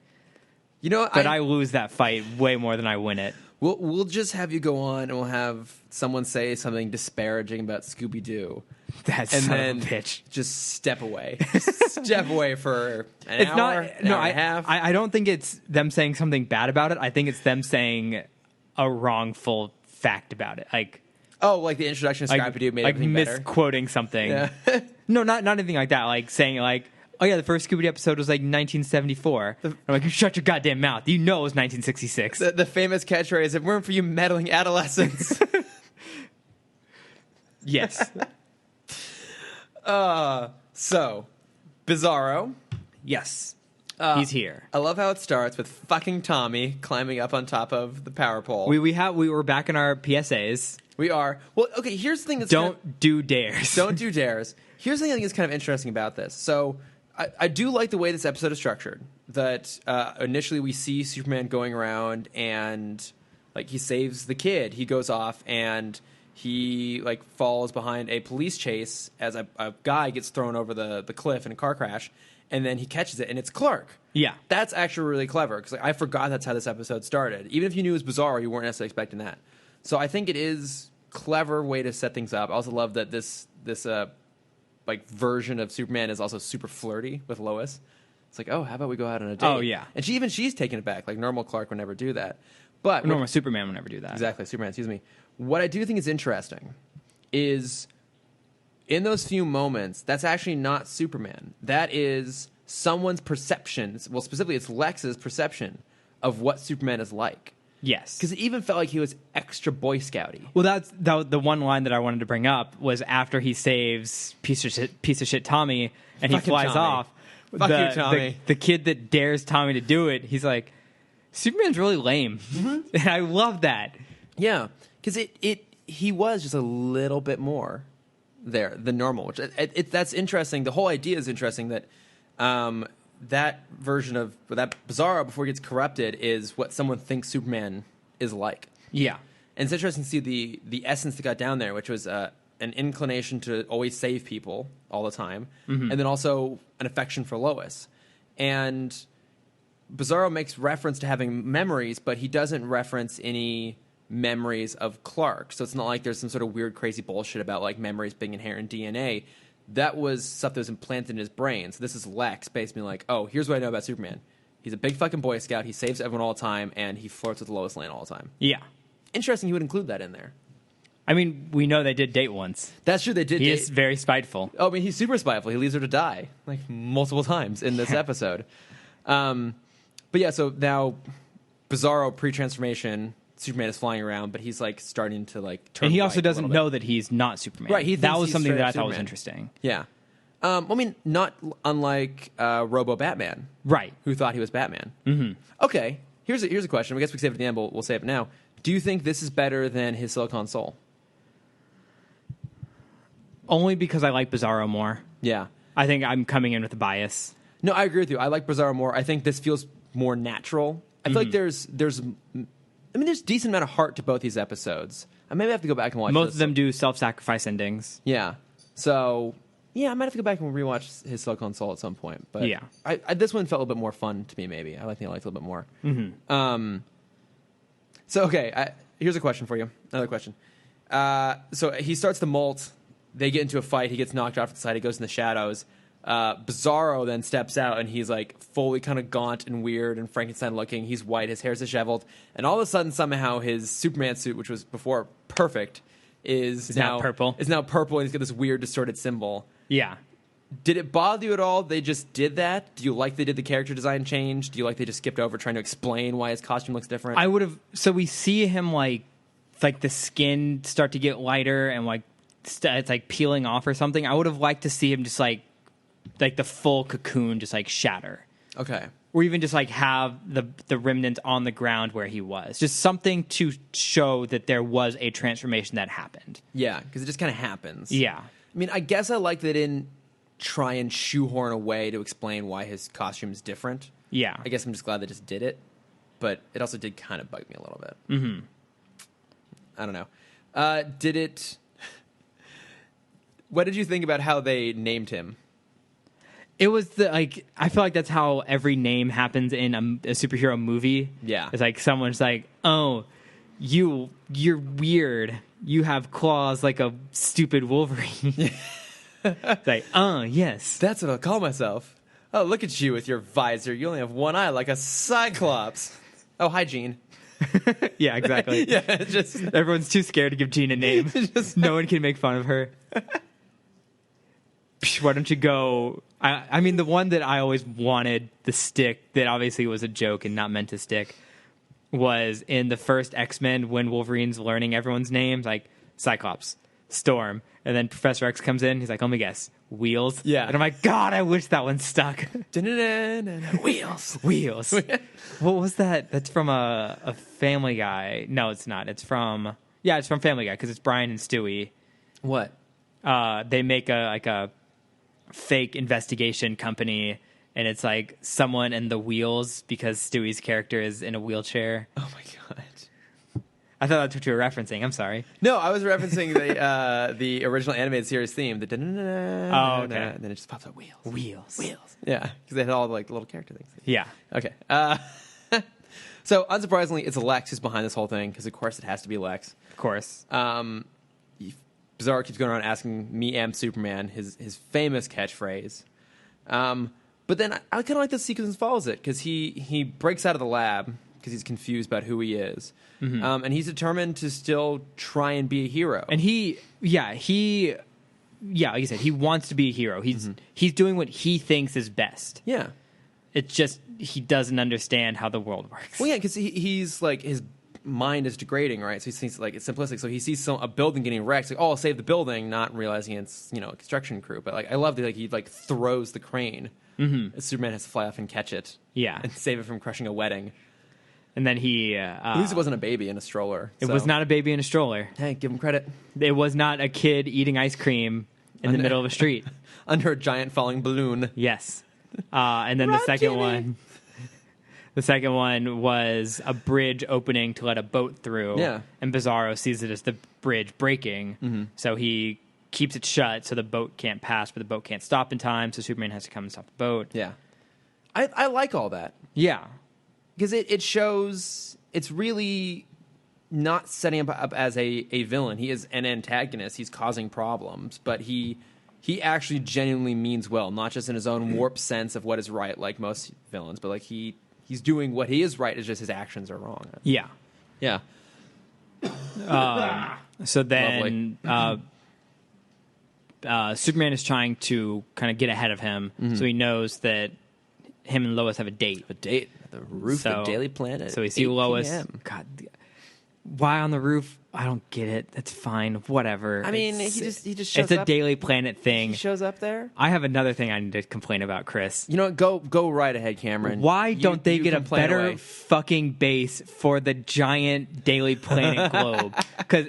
You know, but I lose that fight way more than I win it. We'll just have you go on, and we'll have someone say something disparaging about Scooby-Doo. That's and son then of a bitch. Just step away. Step away for an hour, and a half. I don't think it's them saying something bad about it. I think it's them saying a wrongful fact about it. Like the introduction of Scooby-Doo made everything better. Misquoting something. Yeah. No, not anything like that. Like saying like, oh yeah, the first Scooby-Doo episode was like 1974. I'm like, shut your goddamn mouth. You know it was 1966. The famous catchphrase, if it weren't for you meddling adolescents. Yes. So, Bizarro. Yes. He's here. I love how it starts with fucking Tommy climbing up on top of the power pole. We were back in our PSAs. We are. Well, okay, here's the thing that's Don't do dares. Don't do dares. Here's the thing I think is kind of interesting about this. So, I do like the way this episode is structured. That initially we see Superman going around and like he saves the kid. He goes off and he like falls behind a police chase as a guy gets thrown over the cliff in a car crash, and then he catches it, and it's Clark. Yeah. That's actually really clever, because I forgot that's how this episode started. Even if you knew it was Bizarro, you weren't necessarily expecting that. So I think it is clever way to set things up. I also love that this like version of Superman is also super flirty with Lois. It's like, oh, how about we go out on a date? Oh, yeah. And she's taken it back. Like, normal Clark would never do that. But normal Superman would never do that. Exactly, Superman, excuse me. What I do think is interesting is in those few moments, that's actually not Superman. That is someone's perceptions. Well, specifically, it's Lex's perception of what Superman is like. Yes. Because it even felt like he was extra Boy Scouty. Well, that the one line that I wanted to bring up was after he saves piece of shit Tommy and he flies Tommy. off. Fuck you, Tommy. The kid that dares Tommy to do it, he's like, Superman's really lame. Mm-hmm. And I love that. Yeah. Because he was just a little bit more there than normal, which that's interesting. The whole idea is interesting that that version of that Bizarro before he gets corrupted is what someone thinks Superman is like. Yeah. And it's interesting to see the essence that got down there, which was an inclination to always save people all the time, and then also an affection for Lois. And Bizarro makes reference to having memories, but he doesn't reference any memories of Clark. So it's not like there's some sort of weird, crazy bullshit about like memories being inherent in DNA. That was stuff that was implanted in his brain. So this is Lex basically like, oh, here's what I know about Superman. He's a big fucking Boy Scout. He saves everyone all the time, and he flirts with Lois Lane all the time. Yeah. Interesting he would include that in there. I mean, we know they did date once. That's true, they did He date. is very spiteful. Oh, I mean, he's super spiteful. He leaves her to die, like, multiple times in this episode. But yeah, so now, Bizarro pre-transformation, Superman is flying around, but he's, like, starting to, like, turn And he white also a doesn't little know that he's not Superman. Right, he that thinks was he's something straight that I up thought was Superman. interesting. bit. Yeah. I mean, not unlike Robo-Batman. Right. Who thought he was Batman. Mm-hmm. Okay, here's a question. I guess we can save it at the end, but we'll save it now. Do you think this is better than his Silicon Soul? Only because I like Bizarro more. Yeah. I think I'm coming in with a bias. No, I agree with you. I like Bizarro more. I think this feels more natural. I feel like there's decent amount of heart to both these episodes. I maybe have to go back and watch Most this. of them do self-sacrifice endings. Yeah. So, yeah, I might have to go back and rewatch his Silicon Soul at some point. But Yeah. this one felt a little bit more fun to me, maybe. I liked it a little bit more. Mm-hmm. So, okay, here's a question for you. Another question. So he starts to molt. They get into a fight. He gets knocked off to the side. He goes in the shadows. Bizarro then steps out, and he's like fully kind of gaunt and weird and Frankenstein looking. He's white. His hair's disheveled. And all of a sudden, somehow, his Superman suit, which was before perfect, is now purple. Is now purple, and he's got this weird distorted symbol. Yeah. Did it bother you at all? They just did that? Do you like they did the character design change? Do you like they just skipped over trying to explain why his costume looks different? I would have. So we see him like the skin start to get lighter and like it's like peeling off or something. I would have liked to see him just like the full cocoon just like shatter, Okay. or even just like have the remnant on the ground where he was. Just something to show that there was a transformation that happened. Yeah, because it just kind of happens. Yeah. I mean, I guess I like they didn't try and shoehorn a way to explain why his costume is different. Yeah. I guess I'm just glad they just did it, but it also did kind of bug me a little bit. Mm-hmm. I don't know. Did it... What did you think about how they named him? It was I feel like that's how every name happens in a superhero movie. Yeah. It's like someone's like, oh, you're weird. You have claws like a stupid Wolverine. It's like, yes. That's what I'll call myself. Oh, look at you with your visor. You only have one eye like a Cyclops. Oh, hi, Gene. Yeah, exactly. Yeah, it's just... Everyone's too scared to give Jean a name. No one can make fun of her. Why don't you go... I mean, the one that I always wanted, the stick, that obviously was a joke and not meant to stick, was in the first X-Men when Wolverine's learning everyone's names, like Cyclops, Storm, and then Professor X comes in, he's like, let me guess, Wheels? Yeah. And I'm like, God, I wish that one stuck. Wheels. Wheels. What was that? That's from a Family Guy. No, it's not. It's from Family Guy, because it's Brian and Stewie. What? They make a fake investigation company, and it's like someone in the wheels because Stewie's character is in a wheelchair. Oh my god! I thought that's what you were referencing. I'm sorry. No, I was referencing the original animated series theme. The Oh, okay. And then it just pops up wheels. Wheels. Yeah, because they had all like the little character things. Yeah. Okay. So unsurprisingly, it's Lex who's behind this whole thing because of course it has to be Lex. Of course. Bizarro keeps going around asking me and Superman his famous catchphrase. But then I kind of like the sequence follows it because he breaks out of the lab because he's confused about who he is. Mm-hmm. And he's determined to still try and be a hero. And like you said, he wants to be a hero. He's doing what he thinks is best. Yeah. It's just he doesn't understand how the world works. Well, yeah, because he's like his mind is degrading, right? So he thinks like it's simplistic. So he sees a building getting wrecked. Like, oh, I'll save the building, not realizing it's a construction crew. But like I love that he like throws the crane. Mm-hmm. Superman has to fly off and catch it. Yeah, and save it from crushing a wedding. And then he at least it wasn't a baby in a stroller. It was not a baby in a stroller. Hey, give him credit. It was not a kid eating ice cream in the middle of a street under a giant falling balloon. Yes. And then the second one. The second one was a bridge opening to let a boat through. Yeah. And Bizarro sees it as the bridge breaking. Mm-hmm. So he keeps it shut so the boat can't pass, but the boat can't stop in time. So Superman has to come and stop the boat. Yeah. I like all that. Yeah. Because it shows it's really not setting him up as a villain. He is an antagonist. He's causing problems, but he actually genuinely means well, not just in his own warped sense of what is right, like most villains, but like he's doing what he is right. It's just his actions are wrong. Yeah. Yeah. So then Superman is trying to kind of get ahead of him, so he knows that him and Lois have a date. A date at the roof of Daily Planet. So we see 8 Lois. PM. God, why on the roof? I don't get it. That's fine. Whatever. I mean, he just shows it's a up. Daily Planet thing. He shows up there. I have another thing I need to complain about, Chris. You know what? Go right ahead, Cameron. Why don't they you get a complain better away. fucking base for the giant Daily Planet globe? Because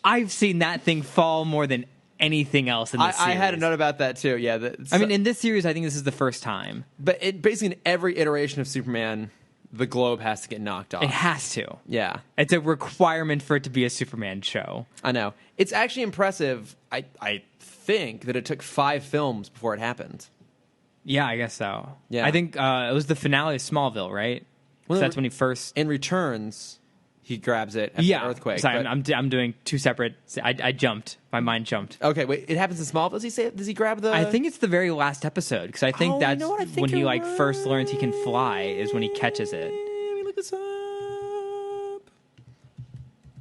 I've seen that thing fall more than anything else in this series. I had a note about that too. Yeah. I mean, in this series, I think this is the first time. But basically in every iteration of Superman, the globe has to get knocked off. It has to. Yeah. It's a requirement for it to be a Superman show. I know. It's actually impressive, I think, that it took 5 films before it happened. Yeah, I guess so. Yeah. I think it was the finale of Smallville, right? Well, That's when he first... In Returns, he grabs it after the earthquake. Sorry, but- I'm doing 2 separate... I jumped. My mind jumped. Okay, wait. It happens in Smallville. Does he grab the... I think it's the very last episode, because I think Oh, you that's know what? I think when he you're first learns he can fly, is when he catches it. Let me look this up.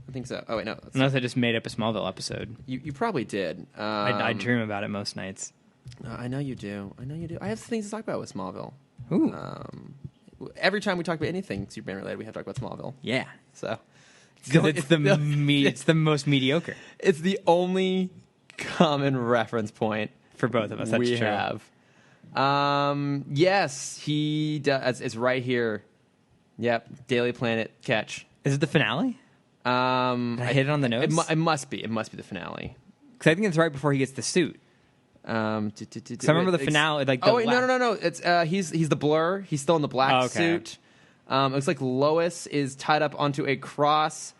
I think so. Oh, wait, no. Unless I just made up a Smallville episode. You probably did. I dream about it most nights. I know you do. I have things to talk about with Smallville. Ooh. Every time we talk about anything Superman related, we have to talk about Smallville. Yeah. So It's the most mediocre it's the only common reference point for both of us. That's we true. have. Yes, he does. It's right here. Yep, Daily Planet catch. Is it the finale? I hit it on the notes? It must be. It must be the finale. Because I think it's right before he gets the suit. So I remember the finale. Like the no. It's he's the Blur. He's still in the black suit. It looks like Lois is tied up onto a cross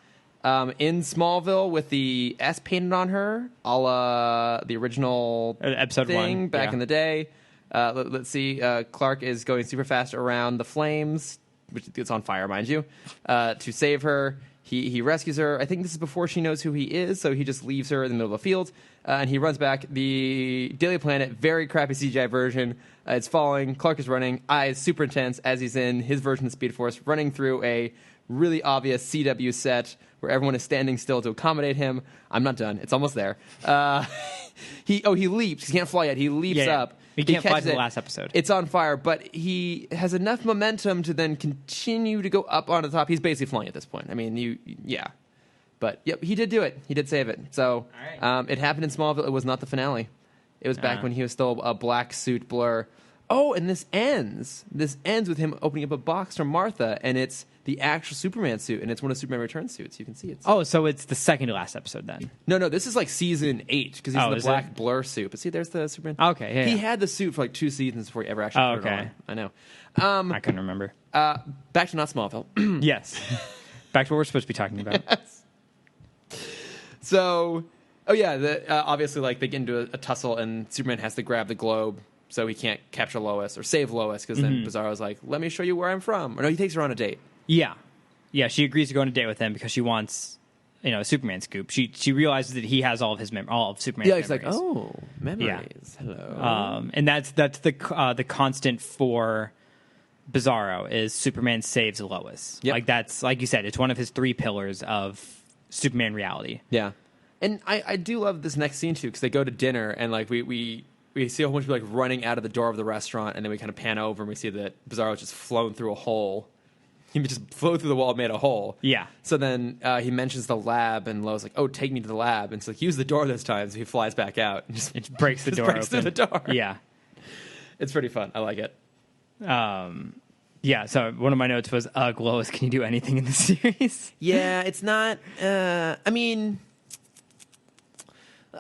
in Smallville with the S painted on her, a la the original episode thing 1 back in the day. Let's see. Clark is going super fast around the flames, which gets on fire, mind you, to save her. He rescues her. I think this is before she knows who he is, so he just leaves her in the middle of the field, and he runs back. The Daily Planet, very crappy CGI version. It's falling. Clark is running. Eyes super intense as he's in his version of Speed Force, running through a really obvious CW set where everyone is standing still to accommodate him. I'm not done. It's almost there. He leaps. He can't fly yet. He leaps up. He can't fly catches to the it. last episode. It's on fire, but he has enough momentum to then continue to go up onto the top. He's basically flying at this point. I mean, yeah. But, yep, he did do it. He did save it. So it happened in Smallville. It was not the finale. It was back when he was still a black suit Blur. Oh, and this ends. This ends with him opening up a box from Martha, and it's the actual Superman suit, and it's one of Superman Returns suits. You can see it. Oh, so it's the second to last episode then. No, this is like season 8 because he's in the black Blur suit. But see, there's the Superman. Okay, yeah. He had the suit for like 2 seasons before he ever actually put it on. I know. I couldn't remember. Back to not Smallville. Yes. Back to what we're supposed to be talking about. Yes. So, obviously, like they get into a tussle, and Superman has to grab the globe, so he can't capture Lois or save Lois, because then Bizarro's like, "Let me show you where I'm from." Or no, he takes her on a date. Yeah. She agrees to go on a date with him because she wants, a Superman scoop. She realizes that he has all of Superman's memories. He's like, "Oh, memories. Hello." And that's the constant for Bizarro is Superman saves Lois. Yep. Like that's like you said, it's one of his 3 pillars of Superman reality. Yeah, and I do love this next scene too, because they go to dinner and like we see a whole bunch of people like running out of the door of the restaurant, and then we kind of pan over and we see that Bizarro's just flown through a hole. He just flew through the wall and made a hole. Yeah. So then he mentions the lab, and Lois like, "Oh, take me to the lab." And so like, use the door this time. So he flies back out and just It breaks the door breaks open. through the door. Yeah. It's pretty fun. I like it. So one of my notes was, Lois, can you do anything in the series? Yeah, it's not. I mean,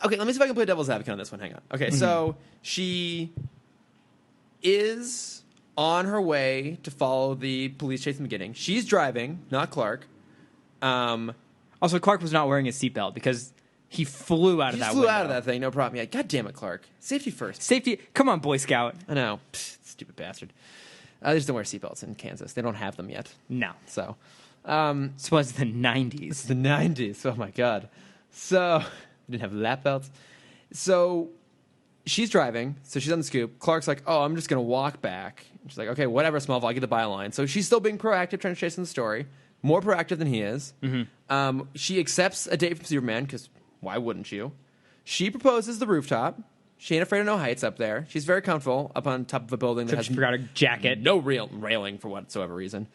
okay. Let me see if I can play devil's advocate on this one. Hang on. Okay, so she is on her way to follow the police chase in the beginning. She's driving, not Clark. Also, Clark was not wearing a seatbelt because he flew out of that window. Flew out of that thing, no problem. Yeah, God damn it, Clark. Safety first. Safety. Come on, Boy Scout. I know. Pfft, stupid bastard. They just don't wear seatbelts in Kansas. They don't have them yet. No. So. This was the 90s. It's the 90s. Oh, my God. So, didn't have lap belts. So, she's driving. So, she's on the scoop. Clark's like, oh, I'm just going to walk back. She's like, okay, whatever, Smallville. I'll get the byline. So, she's still being proactive, trying to chase in the story. More proactive than he is. Mm-hmm. She accepts a date from Superman, because why wouldn't you? She proposes the rooftop. She ain't afraid of no heights up there. She's very comfortable up on top of a building that has she forgot her jacket. No real railing for whatsoever reason.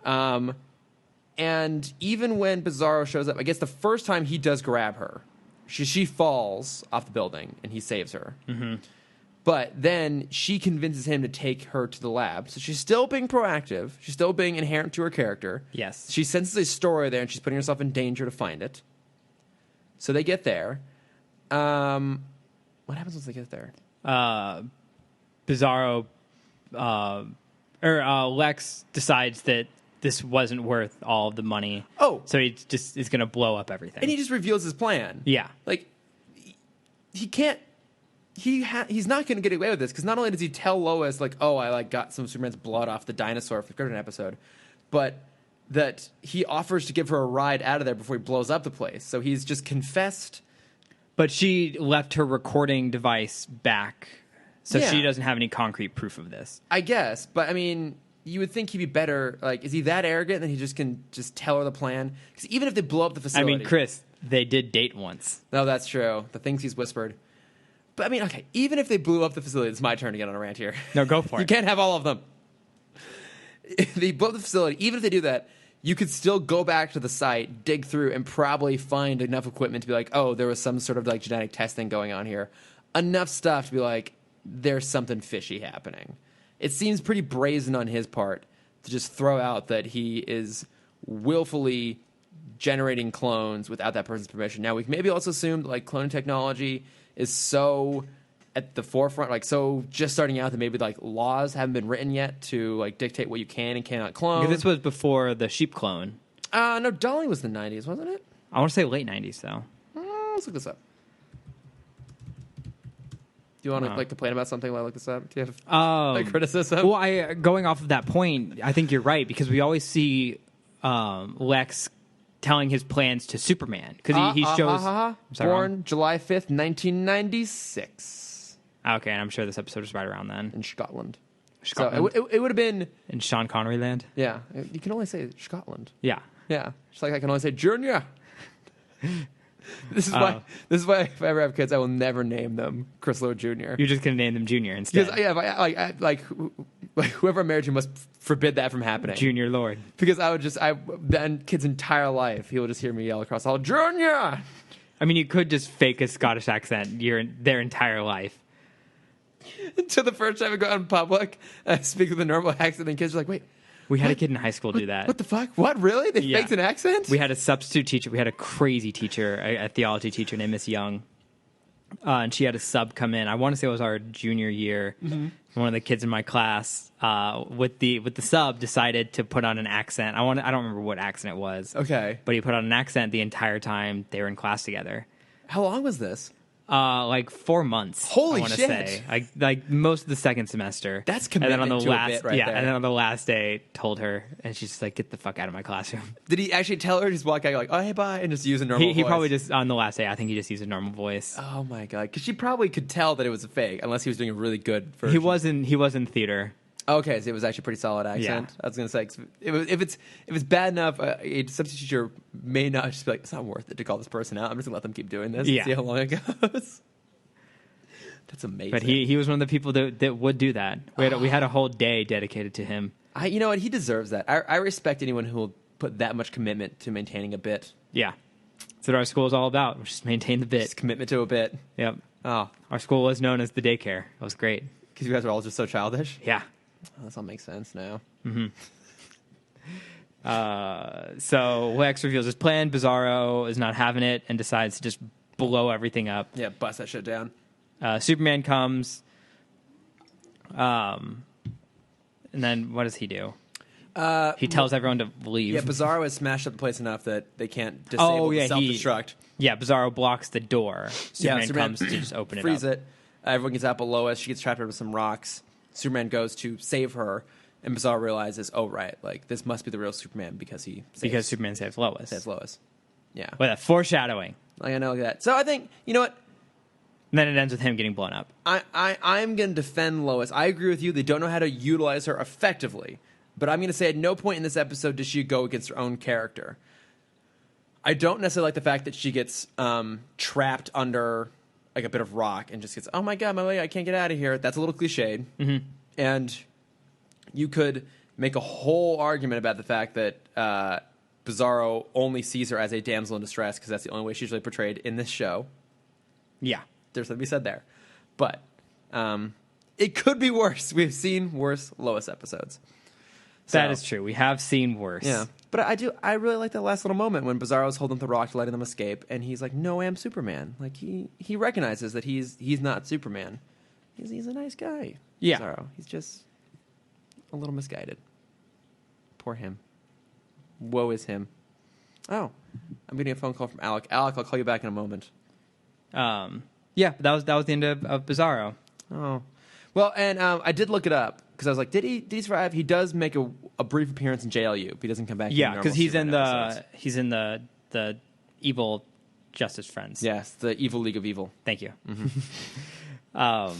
And even when Bizarro shows up, I guess the first time he does grab her, she falls off the building and he saves her. Mm-hmm. But then she convinces him to take her to the lab. So she's still being proactive. She's still being inherent to her character. Yes. She senses a story there and she's putting herself in danger to find it. So they get there. What happens once they get there? Bizarro, Lex decides that this wasn't worth all of the money. Oh. So he just is going to blow up everything. And he just reveals his plan. Yeah. Like, he can't... He's not going to get away with this, because not only does he tell Lois, like, oh, I got some of Superman's blood off the dinosaur for the Krypton episode, but that he offers to give her a ride out of there before he blows up the place. So he's just confessed... But she left her recording device back, so she doesn't have any concrete proof of this. I guess, but I mean, you would think he'd be better. Like, is he that arrogant that he just can just tell her the plan? Because even if they blow up the facility... I mean, Chris, they did date once. No, that's true. The things he's whispered. But I mean, okay, even if they blew up the facility, it's my turn to get on a rant here. No, go for it. You can't have all of them. If they blow up the facility, even if they do that, you could still go back to the site, dig through, and probably find enough equipment to be like, oh, there was some sort of like genetic testing going on here. Enough stuff to be like, there's something fishy happening. It seems pretty brazen on his part to just throw out that he is willfully generating clones without that person's permission. Now, we can maybe also assume that like cloning technology is so at the forefront, like so just starting out that maybe like laws haven't been written yet to like dictate what you can and cannot clone. Because this was before the sheep clone. No, Dolly was the 90s, wasn't it? I want to say late 90s, though. Let's look this up. Do you want to like complain about something while I look this up? Do you have like criticism? Well, going off of that point, I think you're right, because we always see Lex telling his plans to Superman, because he shows born July 5th, 1996. Okay, and I'm sure this episode was right around then. In Scotland. Scotland. So it would have been... In Sean Connery land? Yeah. You can only say Scotland. Yeah. Yeah. Just like I can only say Junior. This is why if I ever have kids, I will never name them Chris Lowe Jr. You're just going to name them Junior instead. Because, yeah, whoever I'm married to must forbid that from happening. Junior Lord. Because then kid's entire life, he will just hear me yell across the hall, Junior! I mean, you could just fake a Scottish accent their entire life. Until the first time I go out in public, I speak with a normal accent, and kids are like, wait. We had a kid in high school do that. What the fuck? What, really? They faked an accent? We had a substitute teacher. We had a crazy teacher, a theology teacher named Miss Young. And she had a sub come in. I want to say it was our junior year. Mm-hmm. One of the kids in my class, with the sub, decided to put on an accent. I don't remember what accent it was. Okay. But he put on an accent the entire time they were in class together. How long was this? Like 4 months. Holy I want to shit! Say like most of the second semester. That's commitment and then on the to last, a bit right there. And then on the last day, told her, and she's just like, "Get the fuck out of my classroom." Did he actually tell her? Just walk out like, "Oh, hey, bye," and just use a normal voice? He probably just on the last day. I think he just used a normal voice. Oh my god! Because she probably could tell that it was a fake, unless he was doing a really good version. He was in theater. Okay, so it was actually a pretty solid accent. Yeah. I was going to say, if it's bad enough, a substitute teacher may not just be like, "It's not worth it to call this person out. I'm just going to let them keep doing this and see how long it goes." That's amazing. But he was one of the people that would do that. We had a whole day dedicated to him. You know what? He deserves that. I respect anyone who will put that much commitment to maintaining a bit. Yeah. That's what our school is all about. Just maintain the bit. Just commitment to a bit. Yep. Oh. Our school was known as the daycare. It was great. Because you guys were all just so childish? Yeah. Oh, this all makes sense now. Mm-hmm. So Lex reveals his plan. Bizarro is not having it and decides to just blow everything up. Yeah, bust that shit down. Superman comes, and And then what does he do? He tells everyone to leave. Yeah, Bizarro has smashed up the place enough that they can't disable the self-destruct. Bizarro blocks the door. Superman comes to just open it up. Freeze it. Everyone gets out below us. She gets trapped under some rocks. Superman goes to save her, and Bizarro realizes, oh, right, like, this must be the real Superman because Superman saves Lois. Yeah. Well, that foreshadowing. Like, I know that. So I think, you know what? And then it ends with him getting blown up. I'm going to defend Lois. I agree with you. They don't know how to utilize her effectively. But I'm going to say at no point in this episode does she go against her own character. I don't necessarily like the fact that she gets trapped under like a bit of rock and just gets, oh my God, my leg, I can't get out of here. That's a little cliched. Mm-hmm. And you could make a whole argument about the fact that Bizarro only sees her as a damsel in distress because that's the only way she's usually portrayed in this show. Yeah. There's something to be said there. But it could be worse. We've seen worse Lois episodes. That is true. We have seen worse. Yeah. But I really like that last little moment when Bizarro's holding the rock to letting them escape, and he's like, no, I am Superman. Like, he recognizes that he's not Superman. He's a nice guy. Yeah. Bizarro. He's just a little misguided. Poor him. Woe is him. Oh, I'm getting a phone call from Alec. Alec, I'll call you back in a moment. Yeah, that was the end of Bizarro. Oh. Well, and I did look it up. Because I was like, did he survive? He does make a brief appearance in JLU, but he doesn't come back. Yeah, because he's in the the evil Justice Friends. Yes, the Evil League of Evil. Thank you. Mm-hmm.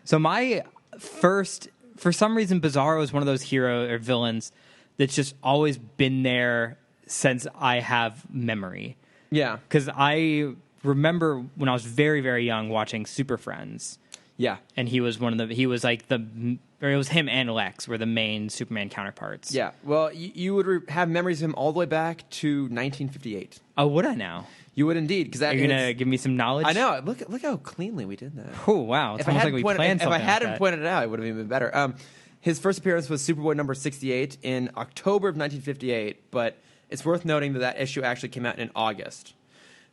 So my first, for some reason, Bizarro is one of those hero or villains that's just always been there since I have memory. Yeah, because I remember when I was very, very young watching Super Friends. Yeah, and he was it was him and Lex were the main Superman counterparts. Yeah, well, you would have memories of him all the way back to 1958. Oh, would I now? You would indeed. Because you're gonna give me some knowledge. I know. Look how cleanly we did that. Oh wow! It's almost like we planned something. If I hadn't pointed it out, it would have even been better. His first appearance was Superboy number 68 in October of 1958, but it's worth noting that issue actually came out in August.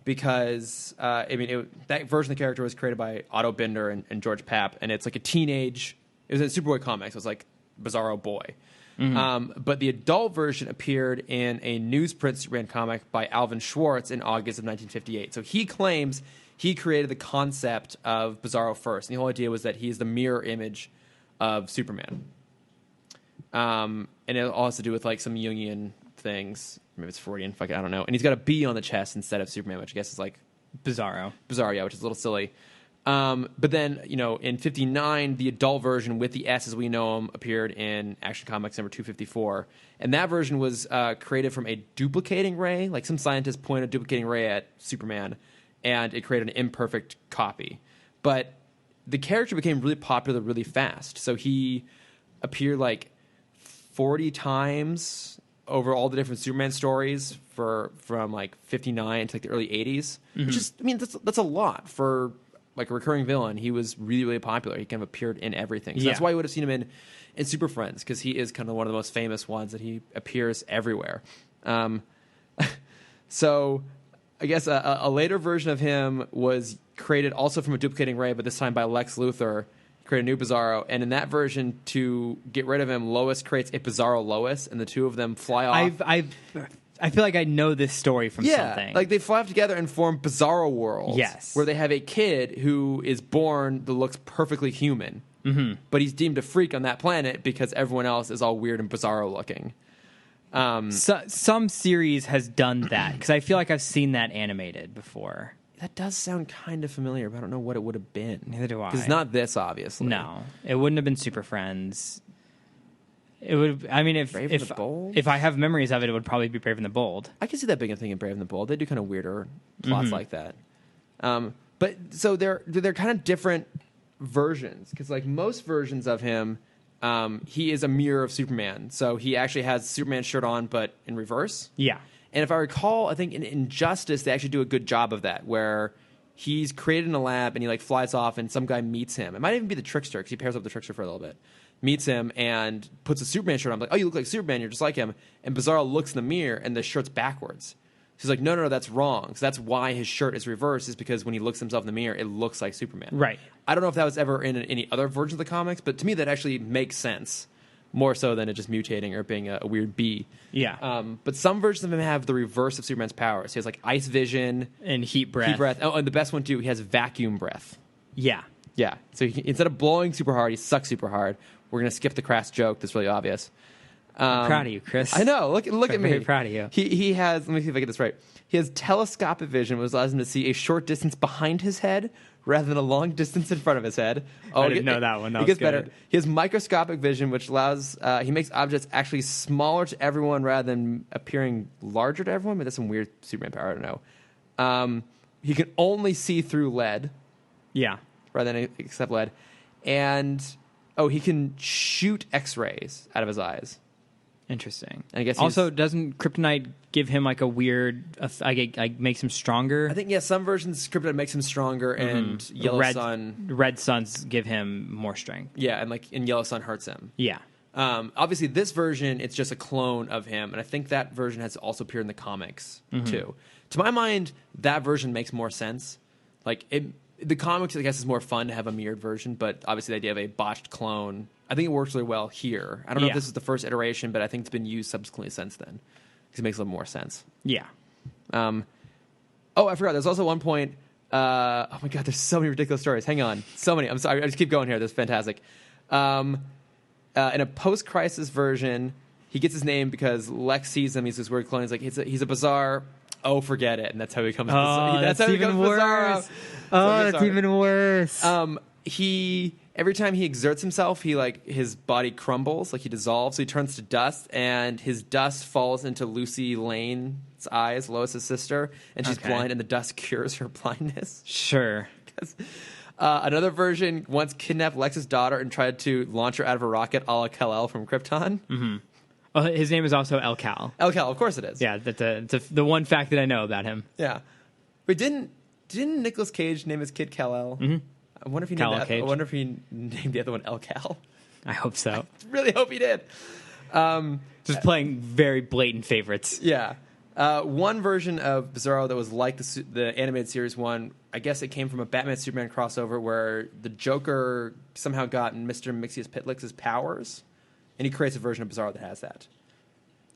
Because, that version of the character was created by Otto Binder and George Papp, and it's like a teenage... It was in Superboy comics. It was like Bizarro Boy. Mm-hmm. But the adult version appeared in a newsprint Superman comic by Alvin Schwartz in August of 1958. So he claims he created the concept of Bizarro first. And the whole idea was that he's the mirror image of Superman. And it all has to do with like some Jungian things. Maybe it's Freudian. Fuck it, I don't know. And he's got a B on the chest instead of Superman, which I guess is like Bizarro, yeah, which is a little silly. But then, in 59, the adult version with the S as we know him appeared in Action Comics number 254. And that version was created from a duplicating ray. Like some scientists pointed a duplicating ray at Superman, and it created an imperfect copy. But the character became really popular really fast. So he appeared like 40 times over all the different Superman stories from like 59 to like the early 80s. Mm-hmm. Which is, that's a lot for like a recurring villain. He was really, really popular. He kind of appeared in everything. So that's why you would have seen him in Super Friends, because he is kind of one of the most famous ones that he appears everywhere. So I guess a later version of him was created also from a duplicating ray, but this time by Lex Luthor, create a new Bizarro, and in that version, to get rid of him, Lois creates a Bizarro Lois, and the two of them fly off. I feel like I know this story from something. Like they fly off together and form Bizarro worlds. Yes, where they have a kid who is born that looks perfectly human, but he's deemed a freak on that planet because everyone else is all weird and Bizarro looking. Some series has done that, because I feel like I've seen that animated before. That does sound kind of familiar, but I don't know what it would have been. Neither do I. Because it's not this, obviously. No, it wouldn't have been Super Friends. It would. I mean, if I have memories of it, it would probably be Brave and the Bold. I can see that being a thing in Brave and the Bold. They do kind of weirder plots like that. But so they're kind of different versions, because like most versions of him, he is a mirror of Superman. So he actually has Superman's shirt on, but in reverse. Yeah. And if I recall, I think in Injustice, they actually do a good job of that, where he's created in a lab and he like flies off and some guy meets him. It might even be the Trickster, because he pairs up with the Trickster for a little bit. Meets him and puts a Superman shirt on. I'm like, oh, you look like Superman. You're just like him. And Bizarro looks in the mirror and the shirt's backwards. He's like, no, that's wrong. So that's why his shirt is reversed, is because when he looks himself in the mirror, it looks like Superman. Right. I don't know if that was ever in any other version of the comics, but to me that actually makes sense. more so than it just mutating or being a weird bee. Yeah. But some versions of him have the reverse of Superman's powers. He has like ice vision And heat breath. Oh, and the best one too, he has vacuum breath. Yeah. Yeah. So instead of blowing super hard, he sucks super hard. We're gonna skip the crass joke. That's really obvious. I'm proud of you, Chris. I know. Look at me. Very proud of you. He has. Let me see if I get this right. He has telescopic vision, which allows him to see a short distance behind his head rather than a long distance in front of his head. Oh, I didn't know that one. That it was gets good. better. He has microscopic vision, which allows he makes objects actually smaller to everyone rather than appearing larger to everyone. But that's some weird Superman power. I don't know. He can only see through lead Yeah. rather than accept lead, and he can shoot X-rays out of his eyes. Interesting. And I guess also, doesn't Kryptonite give him like a weird, like makes him stronger? I think some versions Kryptonite makes him stronger, and Yellow Sun. Red Suns give him more strength. Yeah, and and Yellow Sun hurts him. Yeah. Obviously, this version it's just a clone of him, and I think that version has also appeared in the comics too. To my mind, that version makes more sense. The comics, I guess, is more fun to have a mirrored version, but obviously the idea of a botched clone, I think it works really well here. I don't know if this is the first iteration, but I think it's been used subsequently since then because it makes a little more sense. Yeah. I forgot. There's also one point. Oh my God, there's so many ridiculous stories. Hang on, so many. I'm sorry. I just keep going here. This is fantastic. In a post-crisis version, he gets his name because Lex sees him. He's this weird clone. He's like, he's a bizarre. Oh, forget it, and that's how he becomes. That's how he even becomes worse. Bizarro. Oh, that's even worse. Every time he exerts himself, his body crumbles, he dissolves, so he turns to dust, and his dust falls into Lucy Lane's eyes, Lois's sister, and she's blind, and the dust cures her blindness. Sure. Another version once kidnapped Lex's daughter and tried to launch her out of a rocket a la Kal-El from Krypton. Mm-hmm. Well, his name is also El Cal. El Cal, of course it is. Yeah, that's the one fact that I know about him. Yeah. But didn't Nicolas Cage name his kid Kal-El? Mm-hmm. I wonder if he named the other one El Cal. I hope so. I really hope he did. Just playing very blatant favorites. Yeah. One version of Bizarro that was like the animated series one, I guess it came from a Batman-Superman crossover where the Joker somehow got Mr. Mixius Pitlix's powers, and he creates a version of Bizarro that has that.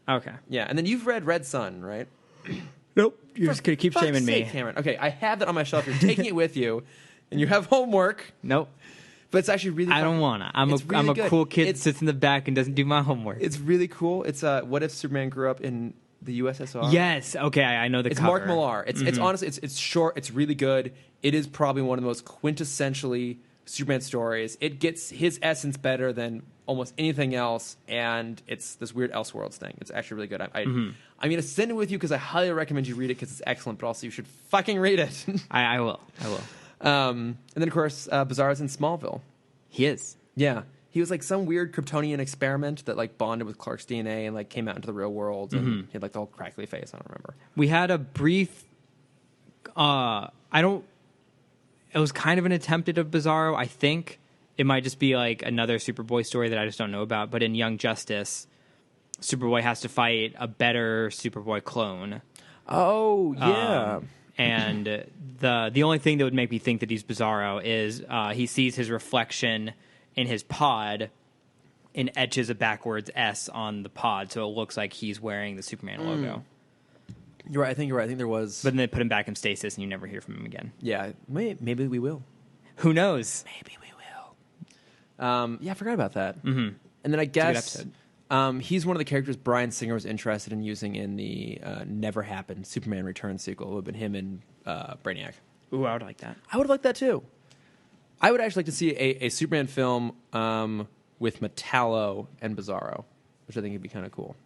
Okay. Yeah, and then you've read Red Sun, right? Nope. You're just going to keep shaming me. Cameron. Okay, I have that on my shelf. You're taking it with you, and you have homework. Nope. But it's actually really fun. I don't want to. I'm a cool kid that sits in the back and doesn't do my homework. It's really cool. It's what if Superman grew up in the USSR? Yes. Okay, I know the it's cover. Mark Millar. It's honestly, it's short. It's really good. It is probably one of the most quintessentially Superman stories. It gets his essence better than almost anything else, and it's this weird Elseworlds thing. It's actually really good. I'm going to send it with you because I highly recommend you read it because it's excellent, but also you should fucking read it. I will. And then, of course, Bizarro's in Smallville. He is. Yeah. He was some weird Kryptonian experiment that bonded with Clark's DNA and came out into the real world. And he had the whole crackly face. I don't remember. We had a brief. It was kind of an attempt at a Bizarro. I think it might just be another Superboy story that I just don't know about. But in Young Justice, Superboy has to fight a better Superboy clone. Oh yeah. And the only thing that would make me think that he's Bizarro is he sees his reflection in his pod and etches a backwards S on the pod, so it looks like he's wearing the Superman logo. You're right. I think you're right. I think there was. But then they put him back in stasis, and you never hear from him again. Yeah, maybe we will. Who knows? Maybe we will. Yeah, I forgot about that. Mm-hmm. And then I guess he's one of the characters Bryan Singer was interested in using in the Never Happened Superman Returns sequel. It would have been him and Brainiac. Ooh, I would like that. I would have liked that too. I would actually like to see a Superman film with Metallo and Bizarro, which I think would be kind of cool.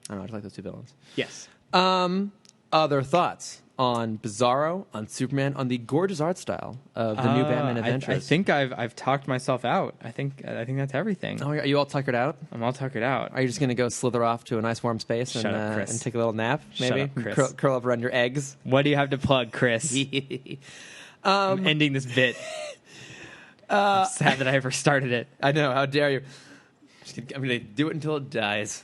I don't know. I just like those two villains. Yes. Other thoughts on Bizarro, on Superman, on the gorgeous art style of the new Batman Adventures? I think I've talked myself out. I think that's everything. Oh, are you all tuckered out? I'm all tuckered out. Are you just going to go slither off to a nice warm space and take a little nap? Maybe Shut up, Chris. Curl up around your eggs. What do you have to plug, Chris? I'm ending this bit. I'm sad that I ever started it. I know. How dare you? I'm going to do it until it dies.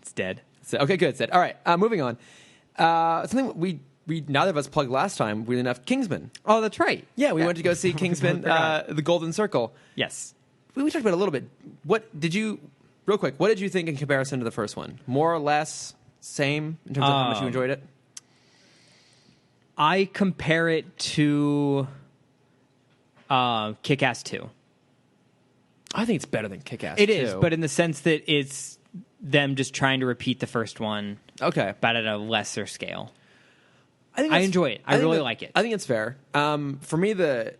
It's dead. So, okay, good. Said. All right, moving on. Something we neither of us plugged last time. Weirdly enough, Kingsman. Oh, that's right. Yeah, we went to go see Kingsman, The Golden Circle. Yes. we talked about it a little bit. Real quick, what did you think in comparison to the first one? More or less same in terms of how much you enjoyed it? I compare it to Kick-Ass 2. I think it's better than Kick-Ass 2. It is, but in the sense that it's them just trying to repeat the first one, okay, but at a lesser scale. I enjoy it. I really like it. I think it's fair. For me,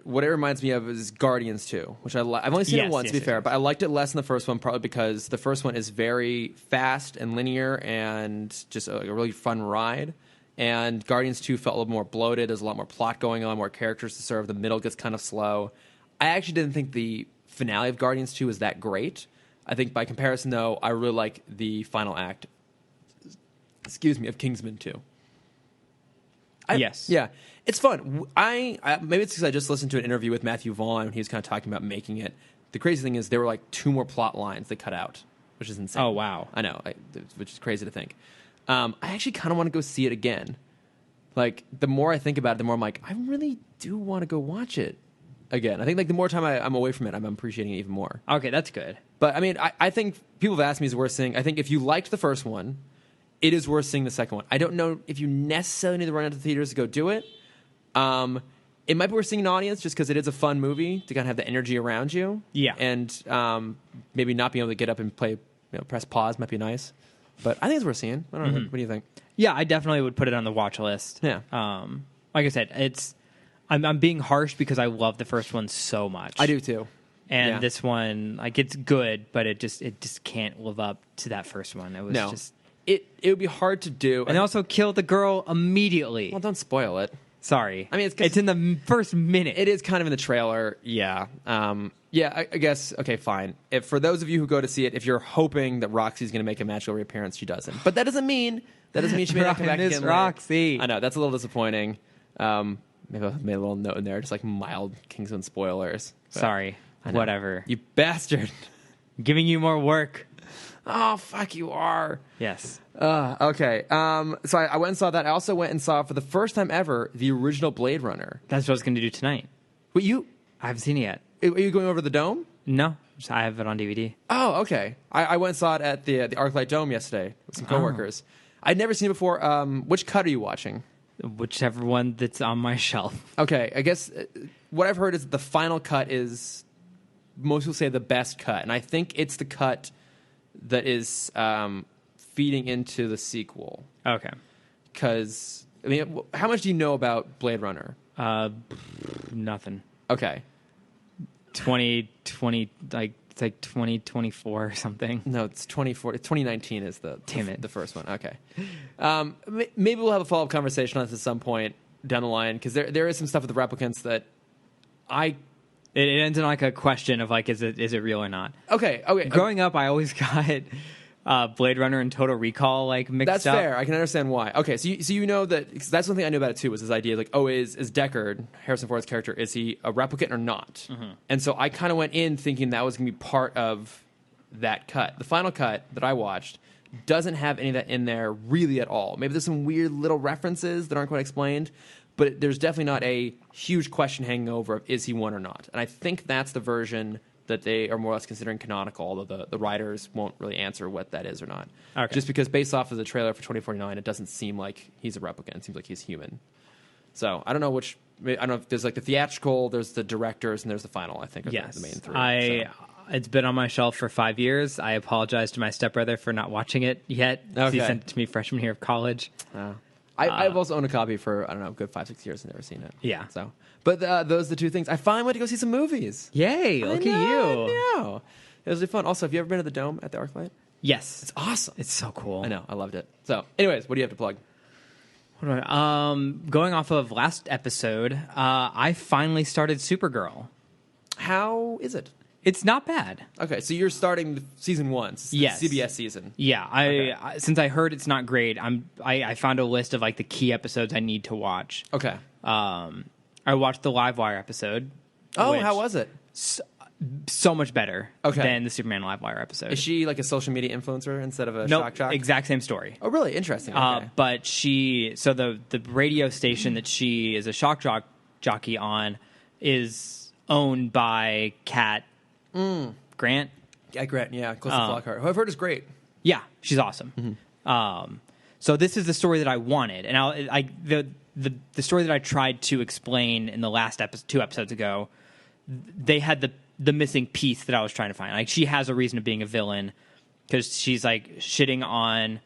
what it reminds me of is Guardians 2, which I've only seen it once, to be fair, but I liked it less than the first one, probably because the first one is very fast and linear and just a really fun ride. And Guardians 2 felt a little more bloated. There's a lot more plot going on, more characters to serve. The middle gets kind of slow. I actually didn't think the finale of Guardians 2 was that great. I think by comparison, though, I really like the final act, of Kingsman 2. Yes. Yeah. It's fun. Maybe it's because I just listened to an interview with Matthew Vaughn when he was kind of talking about making it. The crazy thing is there were like 2 more plot lines they cut out, which is insane. Oh, wow. I know, which is crazy to think. I actually kind of want to go see it again. Like, the more I think about it, the more I'm like, I really do want to go watch it again. I think like the more time I'm away from it, I'm appreciating it even more. Okay, that's good. But I mean, I think people have asked me is it worth seeing. I think if you liked the first one, it is worth seeing the second one. I don't know if you necessarily need to run out to the theaters to go do it. It might be worth seeing an audience just because it is a fun movie to kind of have the energy around you. Yeah. And maybe not being able to get up and play, press pause might be nice. But I think it's worth seeing. I don't know. What do you think? Yeah, I definitely would put it on the watch list. Yeah. Like I said, I'm being harsh because I love the first one so much. I do too. And this one, like, it's good, but it just can't live up to that first one. It was just... It would be hard to do. And they also killed the girl immediately. Well, don't spoil it. Sorry. I mean, it's in the first minute. It is kind of in the trailer. Yeah. I guess, okay, fine. For those of you who go to see it, if you're hoping that Roxy's going to make a magical reappearance, she doesn't. But that doesn't mean she may not come back again later. Roxy. I know, that's a little disappointing. Maybe I made a little note in there, just like mild Kingsman spoilers. But sorry. Whatever. You bastard. Giving you more work. Oh, fuck, you are. Yes. Okay. So I went and saw that. I also went and saw, for the first time ever, the original Blade Runner. That's what I was going to do tonight. Wait, I haven't seen it yet. Are you going over to the Dome? No. I have it on DVD. Oh, okay. I went and saw it at the ArcLight Dome yesterday with some coworkers. I'd never seen it before. Which cut are you watching? Whichever one that's on my shelf. Okay. I guess what I've heard is the final cut is, most people say, the best cut. And I think it's the cut that is feeding into the sequel. Okay. Because, I mean, how much do you know about Blade Runner? Nothing. Okay. 2020, it's like 2024 or something. No, it's 2019 is the first one. Okay. Maybe we'll have a follow-up conversation on this at some point down the line, because there is some stuff with the replicants that It ends in like a question of like, is it real or not? Okay. Growing up, I always got Blade Runner and Total Recall like mixed up. That's fair. I can understand why. Okay, so you know that, cause that's one thing I knew about it too, was this idea like, is Deckard, Harrison Ford's character, is he a replicant or not? Mm-hmm. And so I kind of went in thinking that was going to be part of that cut. The final cut that I watched doesn't have any of that in there really at all. Maybe there's some weird little references that aren't quite explained, but there's definitely not a huge question hanging over of is he one or not. And I think that's the version that they are more or less considering canonical, although the writers won't really answer what that is or not. Okay. Just because based off of the trailer for 2049, it doesn't seem like he's a replicant. It seems like he's human. So I don't know I don't know if there's like the theatrical, there's the directors, and there's the final, I think, are the main three. It's been on my shelf for 5 years. I apologize to my stepbrother for not watching it yet. Okay. He sent it to me freshman year of college. I've also owned a copy for, I don't know, a good 5-6 years and never seen it. Yeah. So, but those are the two things. I finally went to go see some movies. Yay! Look at you. I know. It was really fun. Also, have you ever been to the Dome at the ArcLight? Yes. It's awesome. It's so cool. I know. I loved it. So, anyways, what do you have to plug? Going off of last episode, I finally started Supergirl. How is it? It's not bad. Okay, so you're starting season 1. Yes. The CBS season. Yeah, I since I heard it's not great, I found a list of like the key episodes I need to watch. Okay. I watched the Livewire episode. Oh, how was it? So much better than the Superman Livewire episode. Is she like a social media influencer instead of a Nope, shock? exact same story. Oh, really? Interesting. Okay. But the radio station that she is a shock jockey on is owned by Kat Grant. Yeah, Grant. Yeah, Calista Flockhart, who I've heard is great. Yeah, she's awesome. So this is the story that I wanted, and the story that I tried to explain in the last 2 episodes ago. They had the missing piece that I was trying to find. Like, she has a reason of being a villain because she's like shitting on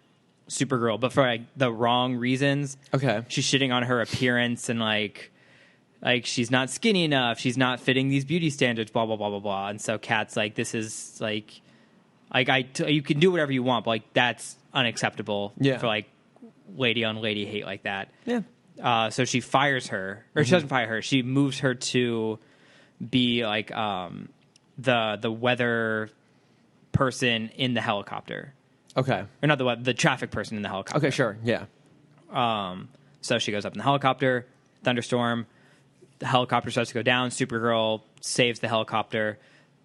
Supergirl, but for like the wrong reasons. Okay, she's shitting on her appearance and like she's not skinny enough, she's not fitting these beauty standards, blah blah blah blah blah. And so Kat's like, this is like you can do whatever you want, but like that's unacceptable for like lady on lady hate like that. Yeah. So she fires her, or she doesn't fire her. She moves her to be like the weather person in the helicopter. Okay. Or not the traffic person in the helicopter. Okay, sure. Yeah. So she goes up in the helicopter, thunderstorm, the helicopter starts to go down, Supergirl saves the helicopter.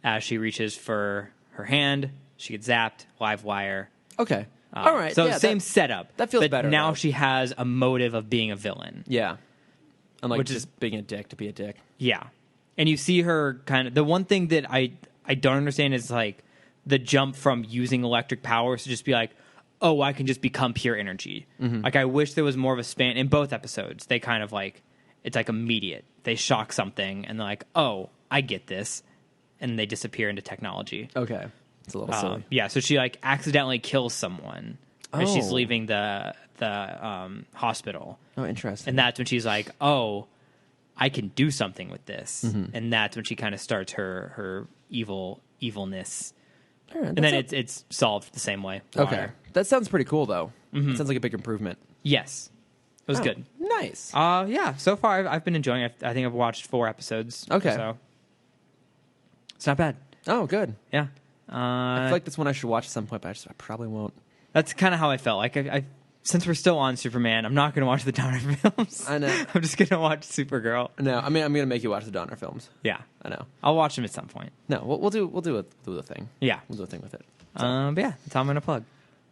As she reaches for her hand, she gets zapped, live wire. Okay. All right. So yeah, same setup. That feels but better. Now though. she has a motive of being a villain. Yeah. Unlike Which just being a dick to be a dick. Yeah. And you see her kind of... The one thing that I don't understand is, like, the jump from using electric powers to just be like, oh, I can just become pure energy. Like, I wish there was more of a span. In both episodes, they kind of, like... It's, like, immediate. They shock something, and they're like, oh, I get this. And they disappear into technology. Okay. It's a little silly. Yeah, so she, like, accidentally kills someone as she's leaving the hospital. Oh, interesting. And that's when she's like, oh... I can do something with this. And that's when she kind of starts her evilness. Right, and then it's solved the same way. Okay. Water. That sounds pretty cool, though. It sounds like a big improvement. Yes. It was good. Nice. Yeah, so far I've been enjoying it. I think I've watched 4 episodes. Okay. So it's not bad. Oh, good. Yeah. I feel like that's one I should watch at some point, but I probably won't. That's kind of how I felt. Like, I since we're still on Superman, I'm not going to watch the Donner films. I know. I'm just going to watch Supergirl. No, I mean, I'm going to make you watch the Donner films. Yeah. I know. I'll watch them at some point. No, we'll do a thing. Yeah. We'll do a thing with it. But yeah, that's how I'm going to plug.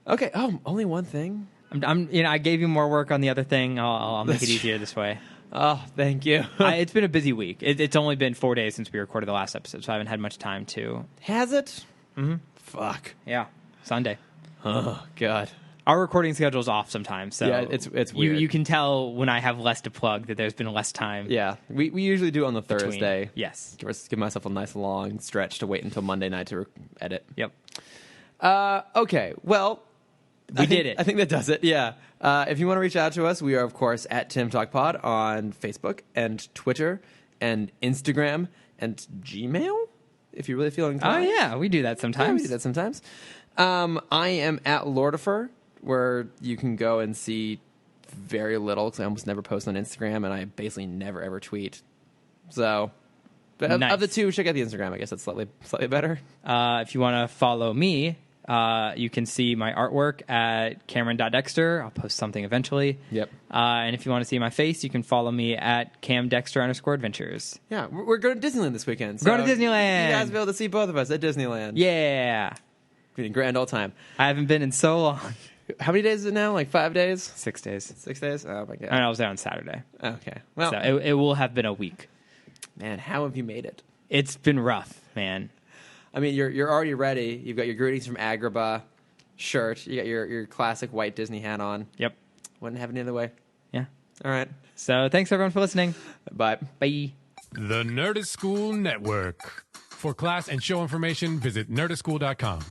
Okay. Oh, only one thing? I gave you more work on the other thing. I'll make it easier this way. Oh, thank you. It's been a busy week. It's only been 4 days since we recorded the last episode, so I haven't had much time to... Has it? Mm-hmm. Fuck. Yeah. Sunday. Oh, God. Our recording schedule is off sometimes, so yeah, it's weird. You can tell when I have less to plug that there's been less time. Yeah, we usually do it on the between. Thursday. Yes. Give myself a nice long stretch to wait until Monday night to edit. Yep. Okay, well... We did it. I think that does it, yeah. If you want to reach out to us, we are, of course, at Timm Talk Pod on Facebook and Twitter and Instagram and Gmail, if you're really feeling inclined. Oh, yeah, we do that sometimes. Yeah, we do that sometimes. I am at Lordifer, where you can go and see very little, because I almost never post on Instagram, and I basically never, ever tweet. So... But of the two, check out the Instagram. I guess that's slightly better. If you want to follow me, you can see my artwork at Cameron.Dexter. I'll post something eventually. Yep. And if you want to see my face, you can follow me at CamDexter_adventures. Yeah, we're going to Disneyland this weekend. So going to Disneyland. You guys will be able to see both of us at Disneyland. Yeah. Feeling grand old time. I haven't been in so long. How many days is it now? Like 5 days? 6 days. 6 days? Oh, my God. I was there on Saturday. Okay. Well, so it will have been a week. Man, how have you made it? It's been rough, man. I mean, you're already ready. You've got your greetings from Agrabah shirt. You got your classic white Disney hat on. Yep. Wouldn't have it any other way. Yeah. All right. So thanks, everyone, for listening. Bye. Bye. The Nerdist School Network. For class and show information, visit nerdistschool.com.